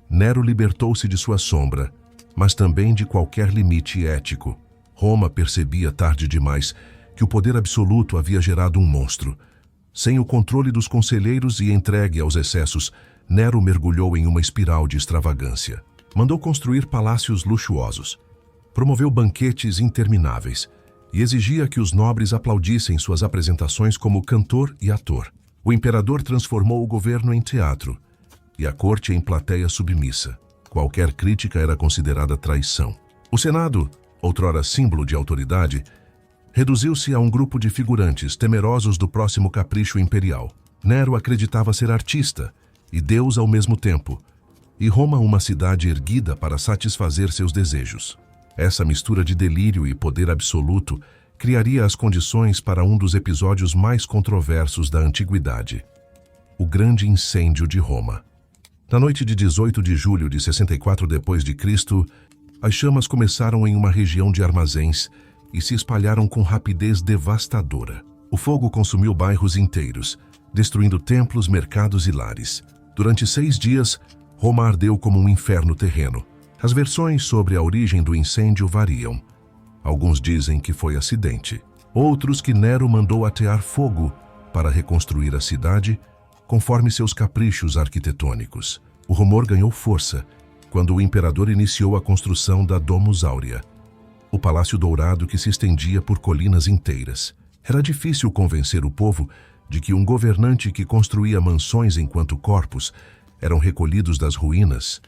Nero libertou-se de sua sombra, mas também de qualquer limite ético. Roma percebia tarde demais que o poder absoluto havia gerado um monstro. Sem o controle dos conselheiros e entregue aos excessos, Nero mergulhou em uma espiral de extravagância. Mandou construir palácios luxuosos, promoveu banquetes intermináveis e exigia que os nobres aplaudissem suas apresentações como cantor e ator. O imperador transformou o governo em teatro e a corte em plateia submissa. Qualquer crítica era considerada traição. O Senado, outrora símbolo de autoridade, reduziu-se a um grupo de figurantes temerosos do próximo capricho imperial. Nero acreditava ser artista e Deus ao mesmo tempo, e Roma uma cidade erguida para satisfazer seus desejos. Essa mistura de delírio e poder absoluto criaria as condições para um dos episódios mais controversos da antiguidade: o Grande Incêndio de Roma. Na noite de 18 de julho de 64 d.C., as chamas começaram em uma região de armazéns e se espalharam com rapidez devastadora. O fogo consumiu bairros inteiros, destruindo templos, mercados e lares. Durante 6 dias, Roma ardeu como um inferno terreno. As versões sobre a origem do incêndio variam. Alguns dizem que foi acidente. Outros que Nero mandou atear fogo para reconstruir a cidade, conforme seus caprichos arquitetônicos. O rumor ganhou força quando o imperador iniciou a construção da Domus Aurea, o palácio dourado que se estendia por colinas inteiras. Era difícil convencer o povo de que um governante que construía mansões enquanto corpos eram recolhidos das ruínas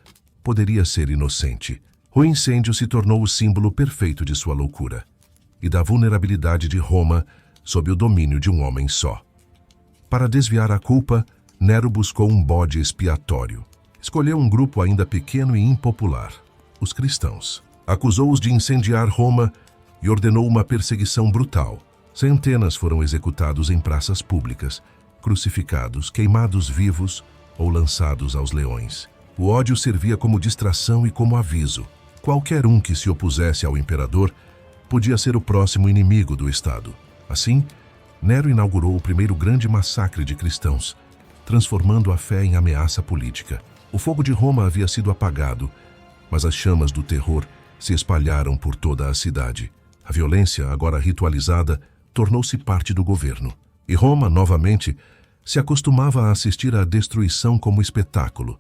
poderia ser inocente. O incêndio se tornou o símbolo perfeito de sua loucura. e da vulnerabilidade de Roma sob o domínio de um homem só. Para desviar a culpa, Nero buscou um bode expiatório. Escolheu um grupo ainda pequeno e impopular, os cristãos. Acusou-os de incendiar Roma e ordenou uma perseguição brutal. Centenas foram executados em praças públicas, crucificados, queimados vivos ou lançados aos leões. O ódio servia como distração e como aviso. Qualquer um que se opusesse ao imperador podia ser o próximo inimigo do Estado. Assim, Nero inaugurou o primeiro grande massacre de cristãos, transformando a fé em ameaça política. O fogo de Roma havia sido apagado, mas as chamas do terror se espalharam por toda a cidade. A violência, agora ritualizada, tornou-se parte do governo. E Roma, novamente, se acostumava a assistir à destruição como espetáculo.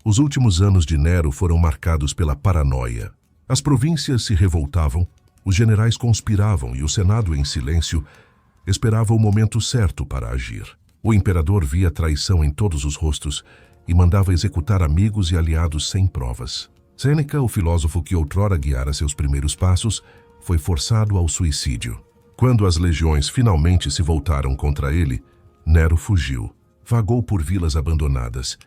Os últimos anos de Nero foram marcados pela paranoia. As províncias se revoltavam, os generais conspiravam e o Senado, em silêncio, esperava o momento certo para agir. O imperador via traição em todos os rostos e mandava executar amigos e aliados sem provas. Sêneca, o filósofo que outrora guiara seus primeiros passos, foi forçado ao suicídio. Quando as legiões finalmente se voltaram contra ele, Nero fugiu. Vagou por vilas abandonadas,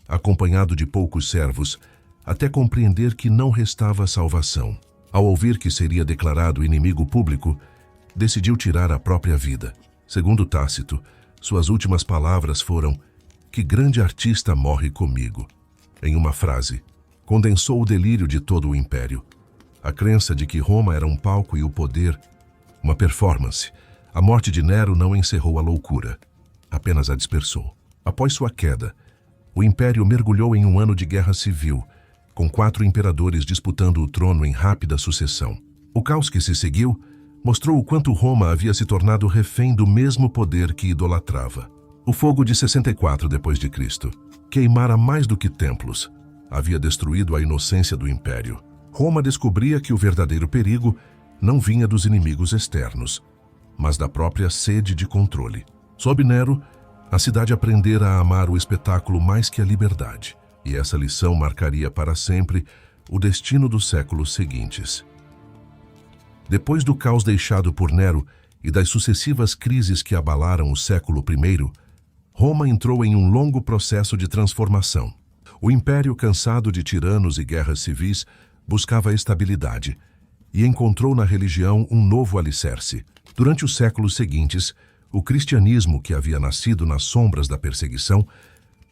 acompanhado de poucos servos, até compreender que não restava salvação. Ao ouvir que seria declarado inimigo público, decidiu tirar a própria vida. Segundo Tácito, suas últimas palavras foram: "Que grande artista morre comigo." Em uma frase, condensou o delírio de todo o império. A crença de que Roma era um palco e o poder, uma performance. A morte de Nero não encerrou a loucura, apenas a dispersou. Após sua queda, o império mergulhou em um ano de guerra civil, com 4 imperadores disputando o trono em rápida sucessão. O caos que se seguiu mostrou o quanto Roma havia se tornado refém do mesmo poder que idolatrava. O fogo de 64 d.C. queimara mais do que templos, havia destruído a inocência do império. Roma descobria que o verdadeiro perigo não vinha dos inimigos externos, mas da própria sede de controle. Sob Nero, a cidade aprendera a amar o espetáculo mais que a liberdade, e essa lição marcaria para sempre o destino dos séculos seguintes. Depois do caos deixado por Nero e das sucessivas crises que abalaram o século I, Roma entrou em um longo processo de transformação. O império, cansado de tiranos e guerras civis, buscava estabilidade e encontrou na religião um novo alicerce. Durante os séculos seguintes, o cristianismo, que havia nascido nas sombras da perseguição,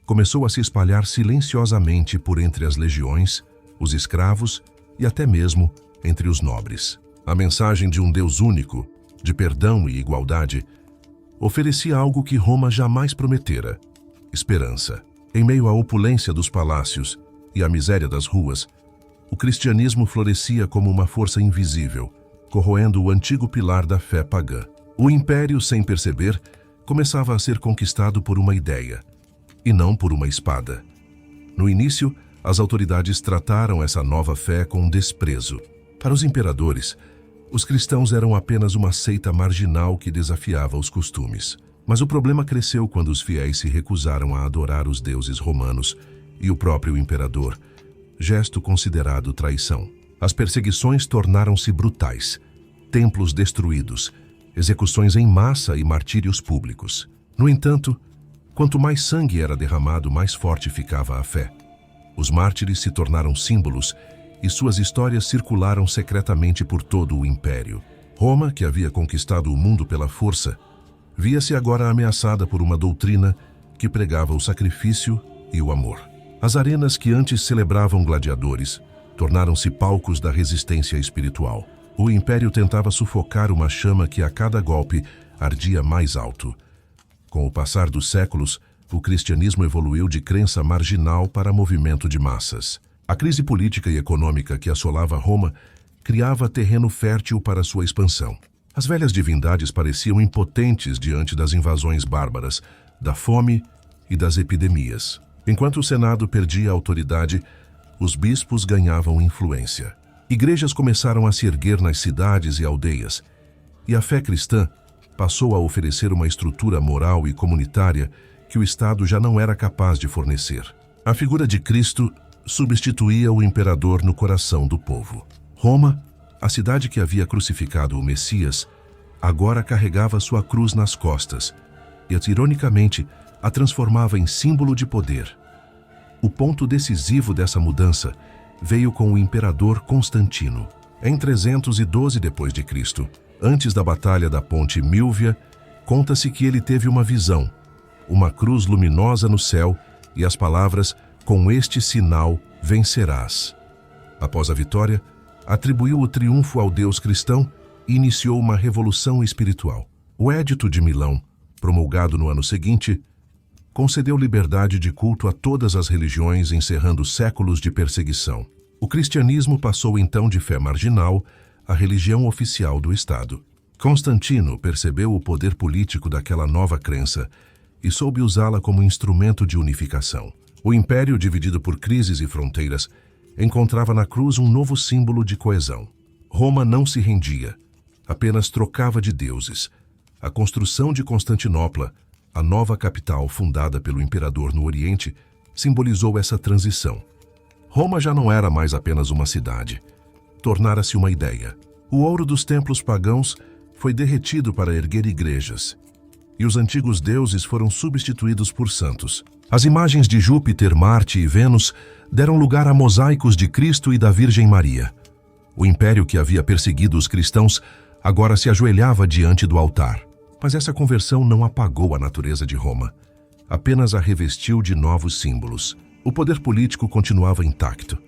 começou a se espalhar silenciosamente por entre as legiões, os escravos e até mesmo entre os nobres. A mensagem de um Deus único, de perdão e igualdade, oferecia algo que Roma jamais prometera: esperança. Em meio à opulência dos palácios e à miséria das ruas, o cristianismo florescia como uma força invisível, corroendo o antigo pilar da fé pagã. O império, sem perceber, começava a ser conquistado por uma ideia, e não por uma espada. No início, as autoridades trataram essa nova fé com desprezo. Para os imperadores, os cristãos eram apenas uma seita marginal que desafiava os costumes. Mas o problema cresceu quando os fiéis se recusaram a adorar os deuses romanos e o próprio imperador, gesto considerado traição. As perseguições tornaram-se brutais, templos destruídos, execuções em massa e martírios públicos. No entanto, quanto mais sangue era derramado, mais forte ficava a fé. Os mártires se tornaram símbolos e suas histórias circularam secretamente por todo o império. Roma, que havia conquistado o mundo pela força, via-se agora ameaçada por uma doutrina que pregava o sacrifício e o amor. As arenas que antes celebravam gladiadores tornaram-se palcos da resistência espiritual. O império tentava sufocar uma chama que a cada golpe ardia mais alto. Com o passar dos séculos, o cristianismo evoluiu de crença marginal para movimento de massas. A crise política e econômica que assolava Roma criava terreno fértil para sua expansão. As velhas divindades pareciam impotentes diante das invasões bárbaras, da fome e das epidemias. Enquanto o Senado perdia a autoridade, os bispos ganhavam influência. Igrejas começaram a se erguer nas cidades e aldeias, e a fé cristã passou a oferecer uma estrutura moral e comunitária que o Estado já não era capaz de fornecer. A figura de Cristo substituía o imperador no coração do povo. Roma A cidade que havia crucificado o Messias agora carregava sua cruz nas costas e, ironicamente, a transformava em símbolo de poder. O ponto decisivo dessa mudança veio com o imperador Constantino. Em 312 d.C., antes da Batalha da Ponte Milvia, conta-se que ele teve uma visão, uma cruz luminosa no céu e as palavras "Com este sinal vencerás". Após a vitória, atribuiu o triunfo ao Deus cristão e iniciou uma revolução espiritual. O Edito de Milão, promulgado no ano seguinte, concedeu liberdade de culto a todas as religiões, encerrando séculos de perseguição. O cristianismo passou então de fé marginal à religião oficial do Estado. Constantino percebeu o poder político daquela nova crença e soube usá-la como instrumento de unificação. O império, dividido por crises e fronteiras, encontrava na cruz um novo símbolo de coesão. Roma não se rendia, apenas trocava de deuses. A construção de Constantinopla, a nova capital fundada pelo imperador no Oriente, simbolizou essa transição. Roma já não era mais apenas uma cidade. Tornara-se uma ideia. O ouro dos templos pagãos foi derretido para erguer igrejas, e os antigos deuses foram substituídos por santos. As imagens de Júpiter, Marte e Vênus deram lugar a mosaicos de Cristo e da Virgem Maria. O império que havia perseguido os cristãos agora se ajoelhava diante do altar. Mas essa conversão não apagou a natureza de Roma, apenas a revestiu de novos símbolos. O poder político continuava intacto,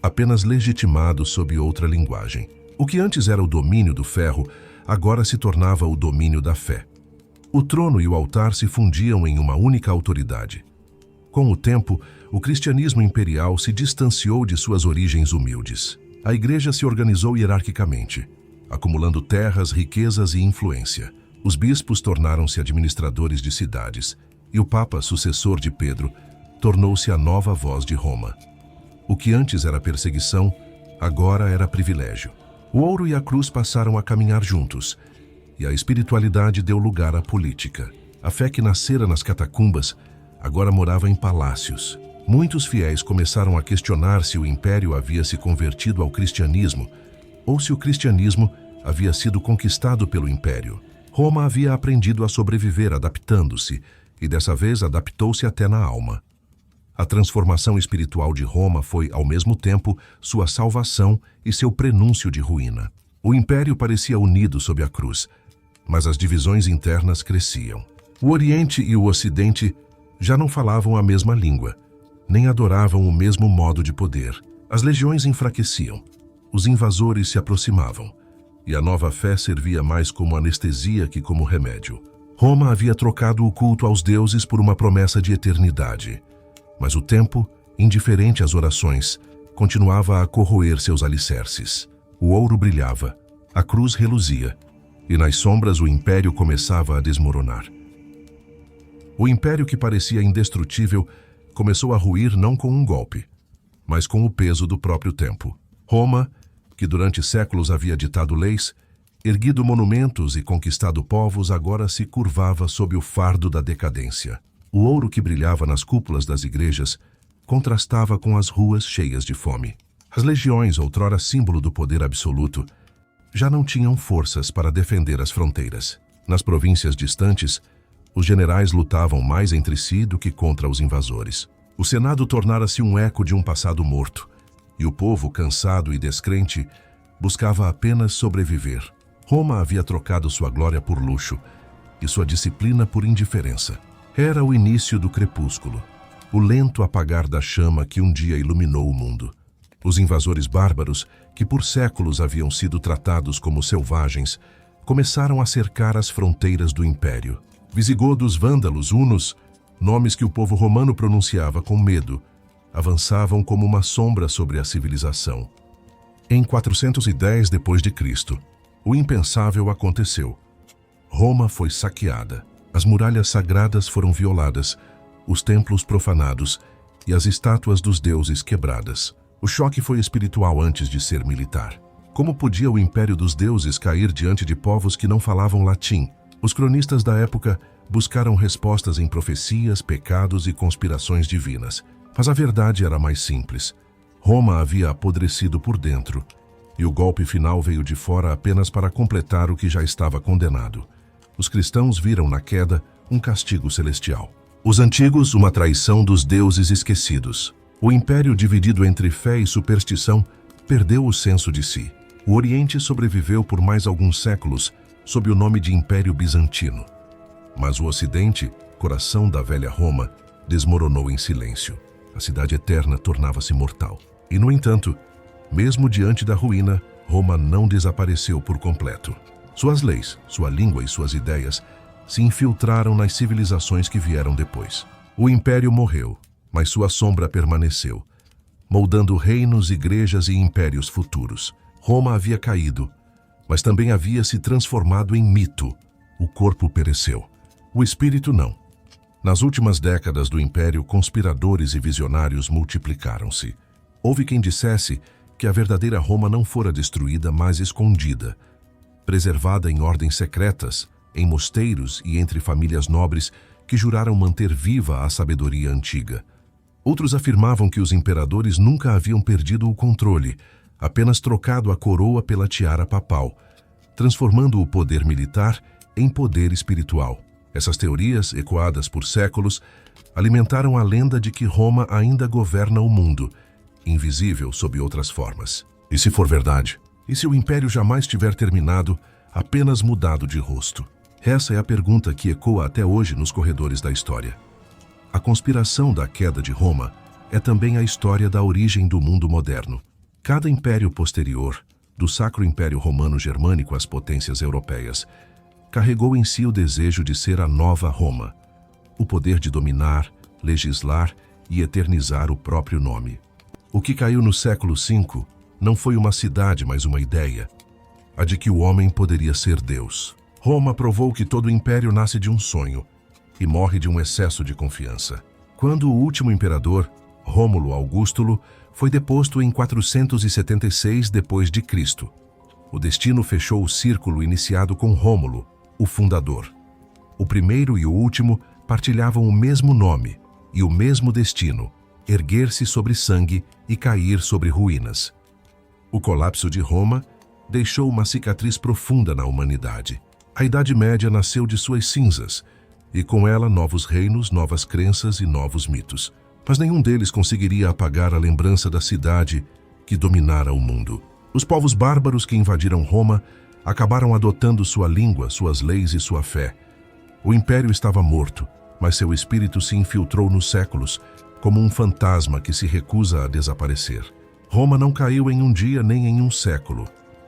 apenas legitimado sob outra linguagem. O que antes era o domínio do ferro, agora se tornava o domínio da fé. O trono e o altar se fundiam em uma única autoridade. Com o tempo, o cristianismo imperial se distanciou de suas origens humildes. A igreja se organizou hierarquicamente, acumulando terras, riquezas e influência. Os bispos tornaram-se administradores de cidades, e o Papa, sucessor de Pedro, tornou-se a nova voz de Roma. O que antes era perseguição, agora era privilégio. O ouro e a cruz passaram a caminhar juntos, e a espiritualidade deu lugar à política. A fé que nascera nas catacumbas agora morava em palácios. Muitos fiéis começaram a questionar se o império havia se convertido ao cristianismo ou se o cristianismo havia sido conquistado pelo império. Roma havia aprendido a sobreviver adaptando-se, e dessa vez adaptou-se até na alma. A transformação espiritual de Roma foi, ao mesmo tempo, sua salvação e seu prenúncio de ruína. O império parecia unido sob a cruz, mas as divisões internas cresciam. O Oriente e o Ocidente já não falavam a mesma língua, nem adoravam o mesmo modo de poder. As legiões enfraqueciam, os invasores se aproximavam, e a nova fé servia mais como anestesia que como remédio. Roma havia trocado o culto aos deuses por uma promessa de eternidade, mas o tempo, indiferente às orações, continuava a corroer seus alicerces. O ouro brilhava, a cruz reluzia, e nas sombras o império começava a desmoronar. O império que parecia indestrutível começou a ruir não com um golpe, mas com o peso do próprio tempo. Roma, que durante séculos havia ditado leis, erguido monumentos e conquistado povos, agora se curvava sob o fardo da decadência. O ouro que brilhava nas cúpulas das igrejas contrastava com as ruas cheias de fome. As legiões, outrora símbolo do poder absoluto, já não tinham forças para defender as fronteiras. Nas províncias distantes, os generais lutavam mais entre si do que contra os invasores. O Senado tornara-se um eco de um passado morto, e o povo, cansado e descrente, buscava apenas sobreviver. Roma havia trocado sua glória por luxo e sua disciplina por indiferença. Era o início do crepúsculo, o lento apagar da chama que um dia iluminou o mundo. Os invasores bárbaros, que por séculos haviam sido tratados como selvagens, começaram a cercar as fronteiras do império. Visigodos, vândalos, hunos, nomes que o povo romano pronunciava com medo, avançavam como uma sombra sobre a civilização. Em 410 d.C., o impensável aconteceu. Roma foi saqueada, as muralhas sagradas foram violadas, os templos profanados e as estátuas dos deuses quebradas. O choque foi espiritual antes de ser militar. Como podia o império dos deuses cair diante de povos que não falavam latim? Os cronistas da época buscaram respostas em profecias, pecados e conspirações divinas. Mas a verdade era mais simples. Roma havia apodrecido por dentro e o golpe final veio de fora apenas para completar o que já estava condenado. Os cristãos viram na queda um castigo celestial. Os antigos, uma traição dos deuses esquecidos. O império, dividido entre fé e superstição, perdeu o senso de si. O Oriente sobreviveu por mais alguns séculos sob o nome de Império Bizantino. Mas o Ocidente, coração da velha Roma, desmoronou em silêncio. A cidade eterna tornava-se mortal. E, no entanto, mesmo diante da ruína, Roma não desapareceu por completo. Suas leis, sua língua e suas ideias se infiltraram nas civilizações que vieram depois. O império morreu, mas sua sombra permaneceu, moldando reinos, igrejas e impérios futuros. Roma havia caído, mas também havia se transformado em mito. O corpo pereceu, o espírito não. Nas últimas décadas do império, conspiradores e visionários multiplicaram-se. Houve quem dissesse que a verdadeira Roma não fora destruída, mas escondida, preservada em ordens secretas, em mosteiros e entre famílias nobres que juraram manter viva a sabedoria antiga. Outros afirmavam que os imperadores nunca haviam perdido o controle, apenas trocado a coroa pela tiara papal, transformando o poder militar em poder espiritual. Essas teorias, ecoadas por séculos, alimentaram a lenda de que Roma ainda governa o mundo, invisível sob outras formas. E se for verdade? E se o império jamais tiver terminado, apenas mudado de rosto? Essa é a pergunta que ecoa até hoje nos corredores da história. A conspiração da queda de Roma é também a história da origem do mundo moderno. Cada império posterior, do Sacro Império Romano Germânico às potências europeias, carregou em si o desejo de ser a nova Roma, o poder de dominar, legislar e eternizar o próprio nome. O que caiu no século V não foi uma cidade, mas uma ideia, a de que o homem poderia ser Deus. Roma provou que todo império nasce de um sonho e morre de um excesso de confiança. Quando o último imperador, Rômulo Augustulo, foi deposto em 476 d.C., o destino fechou o círculo iniciado com Rômulo, o fundador. O primeiro e o último partilhavam o mesmo nome e o mesmo destino: erguer-se sobre sangue e cair sobre ruínas. O colapso de Roma deixou uma cicatriz profunda na humanidade. A Idade Média nasceu de suas cinzas, e com ela novos reinos, novas crenças e novos mitos. Mas nenhum deles conseguiria apagar a lembrança da cidade que dominara o mundo. Os povos bárbaros que invadiram Roma acabaram adotando sua língua, suas leis e sua fé. O império estava morto, mas seu espírito se infiltrou nos séculos, como um fantasma que se recusa a desaparecer. Roma não caiu em um dia nem em um século.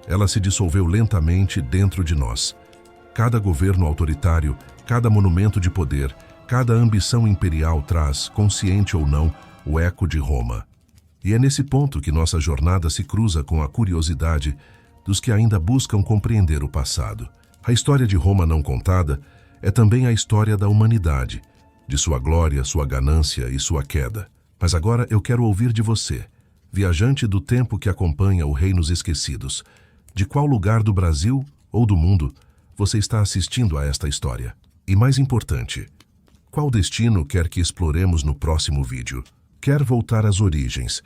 Ela se dissolveu lentamente dentro de nós. Cada governo autoritário, cada monumento de poder, cada ambição imperial traz, consciente ou não, o eco de Roma. E é nesse ponto que nossa jornada se cruza com a curiosidade dos que ainda buscam compreender o passado. A história de Roma não contada é também a história da humanidade, de sua glória, sua ganância e sua queda. Mas agora eu quero ouvir de você, viajante do tempo que acompanha o Reinos Esquecidos. De qual lugar do Brasil ou do mundo você está assistindo a esta história? E mais importante, qual destino quer que exploremos no próximo vídeo? Quer voltar às origens,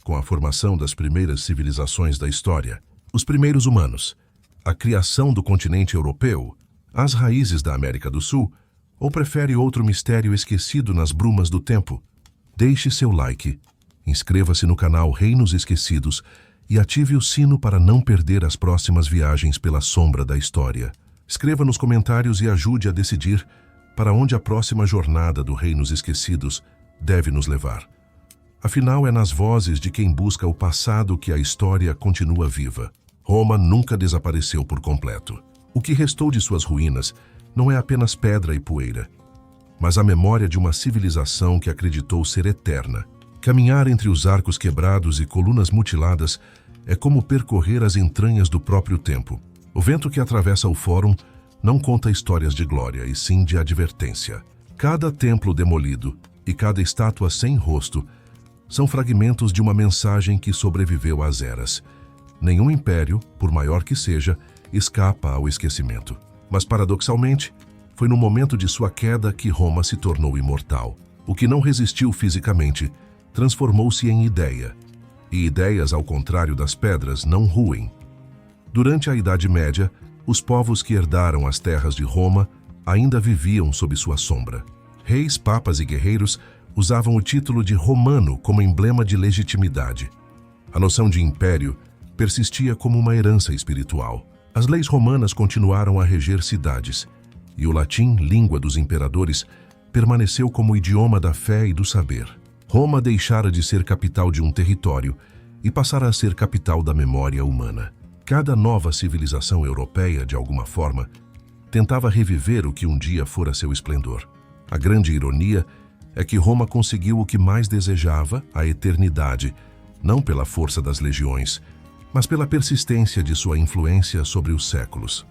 com a formação das primeiras civilizações da história, os primeiros humanos, a criação do continente europeu, as raízes da América do Sul, ou prefere outro mistério esquecido nas brumas do tempo? Deixe seu like, inscreva-se no canal Reinos Esquecidos e ative o sino para não perder as próximas viagens pela sombra da história. Escreva nos comentários e ajude a decidir para onde a próxima jornada do Reinos Esquecidos deve nos levar. Afinal, é nas vozes de quem busca o passado que a história continua viva. Roma nunca desapareceu por completo. O que restou de suas ruínas não é apenas pedra e poeira, mas a memória de uma civilização que acreditou ser eterna. Caminhar entre os arcos quebrados e colunas mutiladas é como percorrer as entranhas do próprio tempo. O vento que atravessa o fórum não conta histórias de glória, e sim de advertência. Cada templo demolido e cada estátua sem rosto são fragmentos de uma mensagem que sobreviveu às eras. Nenhum império, por maior que seja, escapa ao esquecimento. Mas, paradoxalmente, foi no momento de sua queda que Roma se tornou imortal. O que não resistiu fisicamente transformou-se em ideia, E ideias, ao contrário das pedras, não ruem. Durante a Idade Média, os povos que herdaram as terras de Roma ainda viviam sob sua sombra. Reis, papas e guerreiros usavam o título de romano como emblema de legitimidade. A noção de império persistia como uma herança espiritual. As leis romanas continuaram a reger cidades, e o latim, língua dos imperadores, permaneceu como idioma da fé e do saber. Roma deixara de ser capital de um território e passara a ser capital da memória humana. Cada nova civilização europeia, de alguma forma, tentava reviver o que um dia fora seu esplendor. A grande ironia é que Roma conseguiu o que mais desejava, a eternidade, não pela força das legiões, mas pela persistência de sua influência sobre os séculos.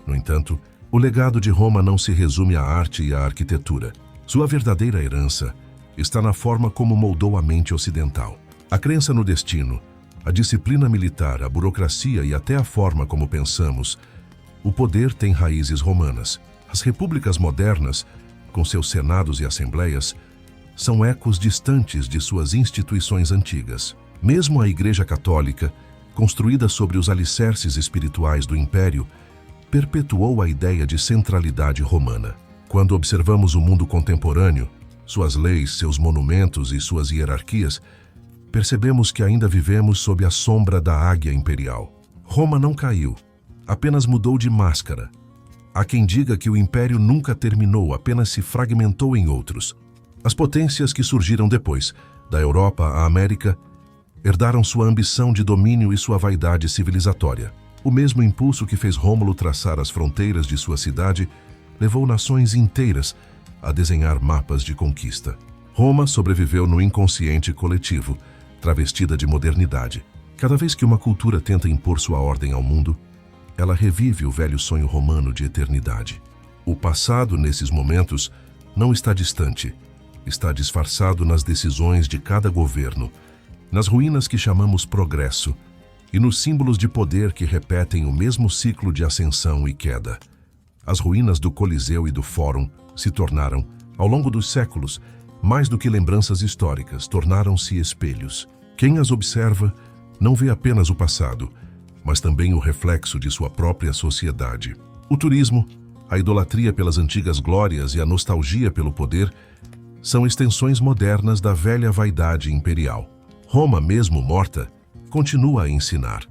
No entanto, o legado de Roma não se resume à arte e à arquitetura. Sua verdadeira herança está na forma como moldou a mente ocidental. A crença no destino, a disciplina militar, a burocracia e até a forma como pensamos, o poder tem raízes romanas. As repúblicas modernas, com seus senados e assembleias, são ecos distantes de suas instituições antigas. Mesmo a Igreja Católica, construída sobre os alicerces espirituais do Império, perpetuou a ideia de centralidade romana. Quando observamos o mundo contemporâneo, suas leis, seus monumentos e suas hierarquias, percebemos que ainda vivemos sob a sombra da águia imperial. Roma não caiu, apenas mudou de máscara. Há quem diga que o Império nunca terminou, apenas se fragmentou em outros. As potências que surgiram depois, da Europa à América, herdaram sua ambição de domínio e sua vaidade civilizatória. O mesmo impulso que fez Rômulo traçar as fronteiras de sua cidade levou nações inteiras a desenhar mapas de conquista. Roma sobreviveu no inconsciente coletivo, travestida de modernidade. Cada vez que uma cultura tenta impor sua ordem ao mundo, ela revive o velho sonho romano de eternidade. O passado, nesses momentos, não está distante. Está disfarçado nas decisões de cada governo, nas ruínas que chamamos progresso e nos símbolos de poder que repetem o mesmo ciclo de ascensão e queda. As ruínas do Coliseu e do Fórum se tornaram, ao longo dos séculos, mais do que lembranças históricas, tornaram-se espelhos. Quem as observa não vê apenas o passado, mas também o reflexo de sua própria sociedade. O turismo, a idolatria pelas antigas glórias e a nostalgia pelo poder são extensões modernas da velha vaidade imperial. Roma, mesmo morta, continua a ensinar,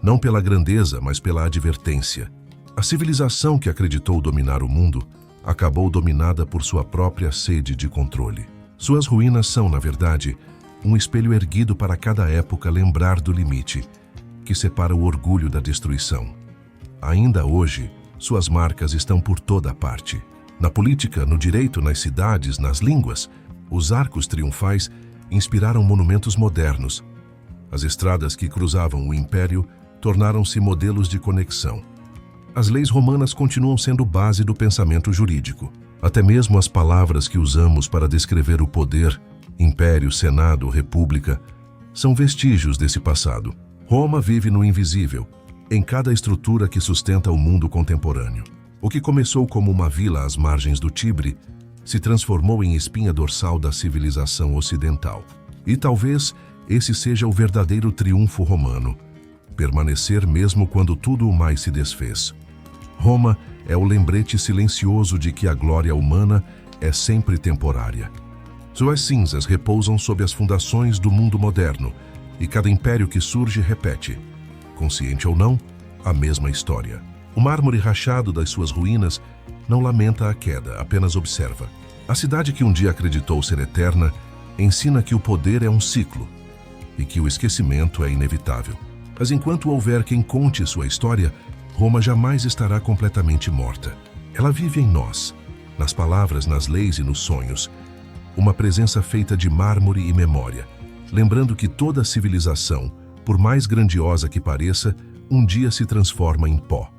não pela grandeza, mas pela advertência. A civilização que acreditou dominar o mundo acabou dominada por sua própria sede de controle. Suas ruínas são, na verdade, um espelho erguido para cada época lembrar do limite, que separa o orgulho da destruição. Ainda hoje, suas marcas estão por toda parte. Na política, no direito, nas cidades, nas línguas, os arcos triunfais inspiraram monumentos modernos. As estradas que cruzavam o Império tornaram-se modelos de conexão. As leis romanas continuam sendo base do pensamento jurídico. Até mesmo as palavras que usamos para descrever o poder, império, senado, república, são vestígios desse passado. Roma vive no invisível, em cada estrutura que sustenta o mundo contemporâneo. O que começou como uma vila às margens do Tibre se transformou em espinha dorsal da civilização ocidental. E talvez esse seja o verdadeiro triunfo romano, permanecer mesmo quando tudo o mais se desfez. Roma é o lembrete silencioso de que a glória humana é sempre temporária. Suas cinzas repousam sob as fundações do mundo moderno, e cada império que surge repete, consciente ou não, a mesma história. O mármore rachado das suas ruínas não lamenta a queda, apenas observa. A cidade que um dia acreditou ser eterna ensina que o poder é um ciclo e que o esquecimento é inevitável. Mas enquanto houver quem conte sua história, Roma jamais estará completamente morta. Ela vive em nós, nas palavras, nas leis e nos sonhos. Uma presença feita de mármore e memória, lembrando que toda civilização, por mais grandiosa que pareça, um dia se transforma em pó.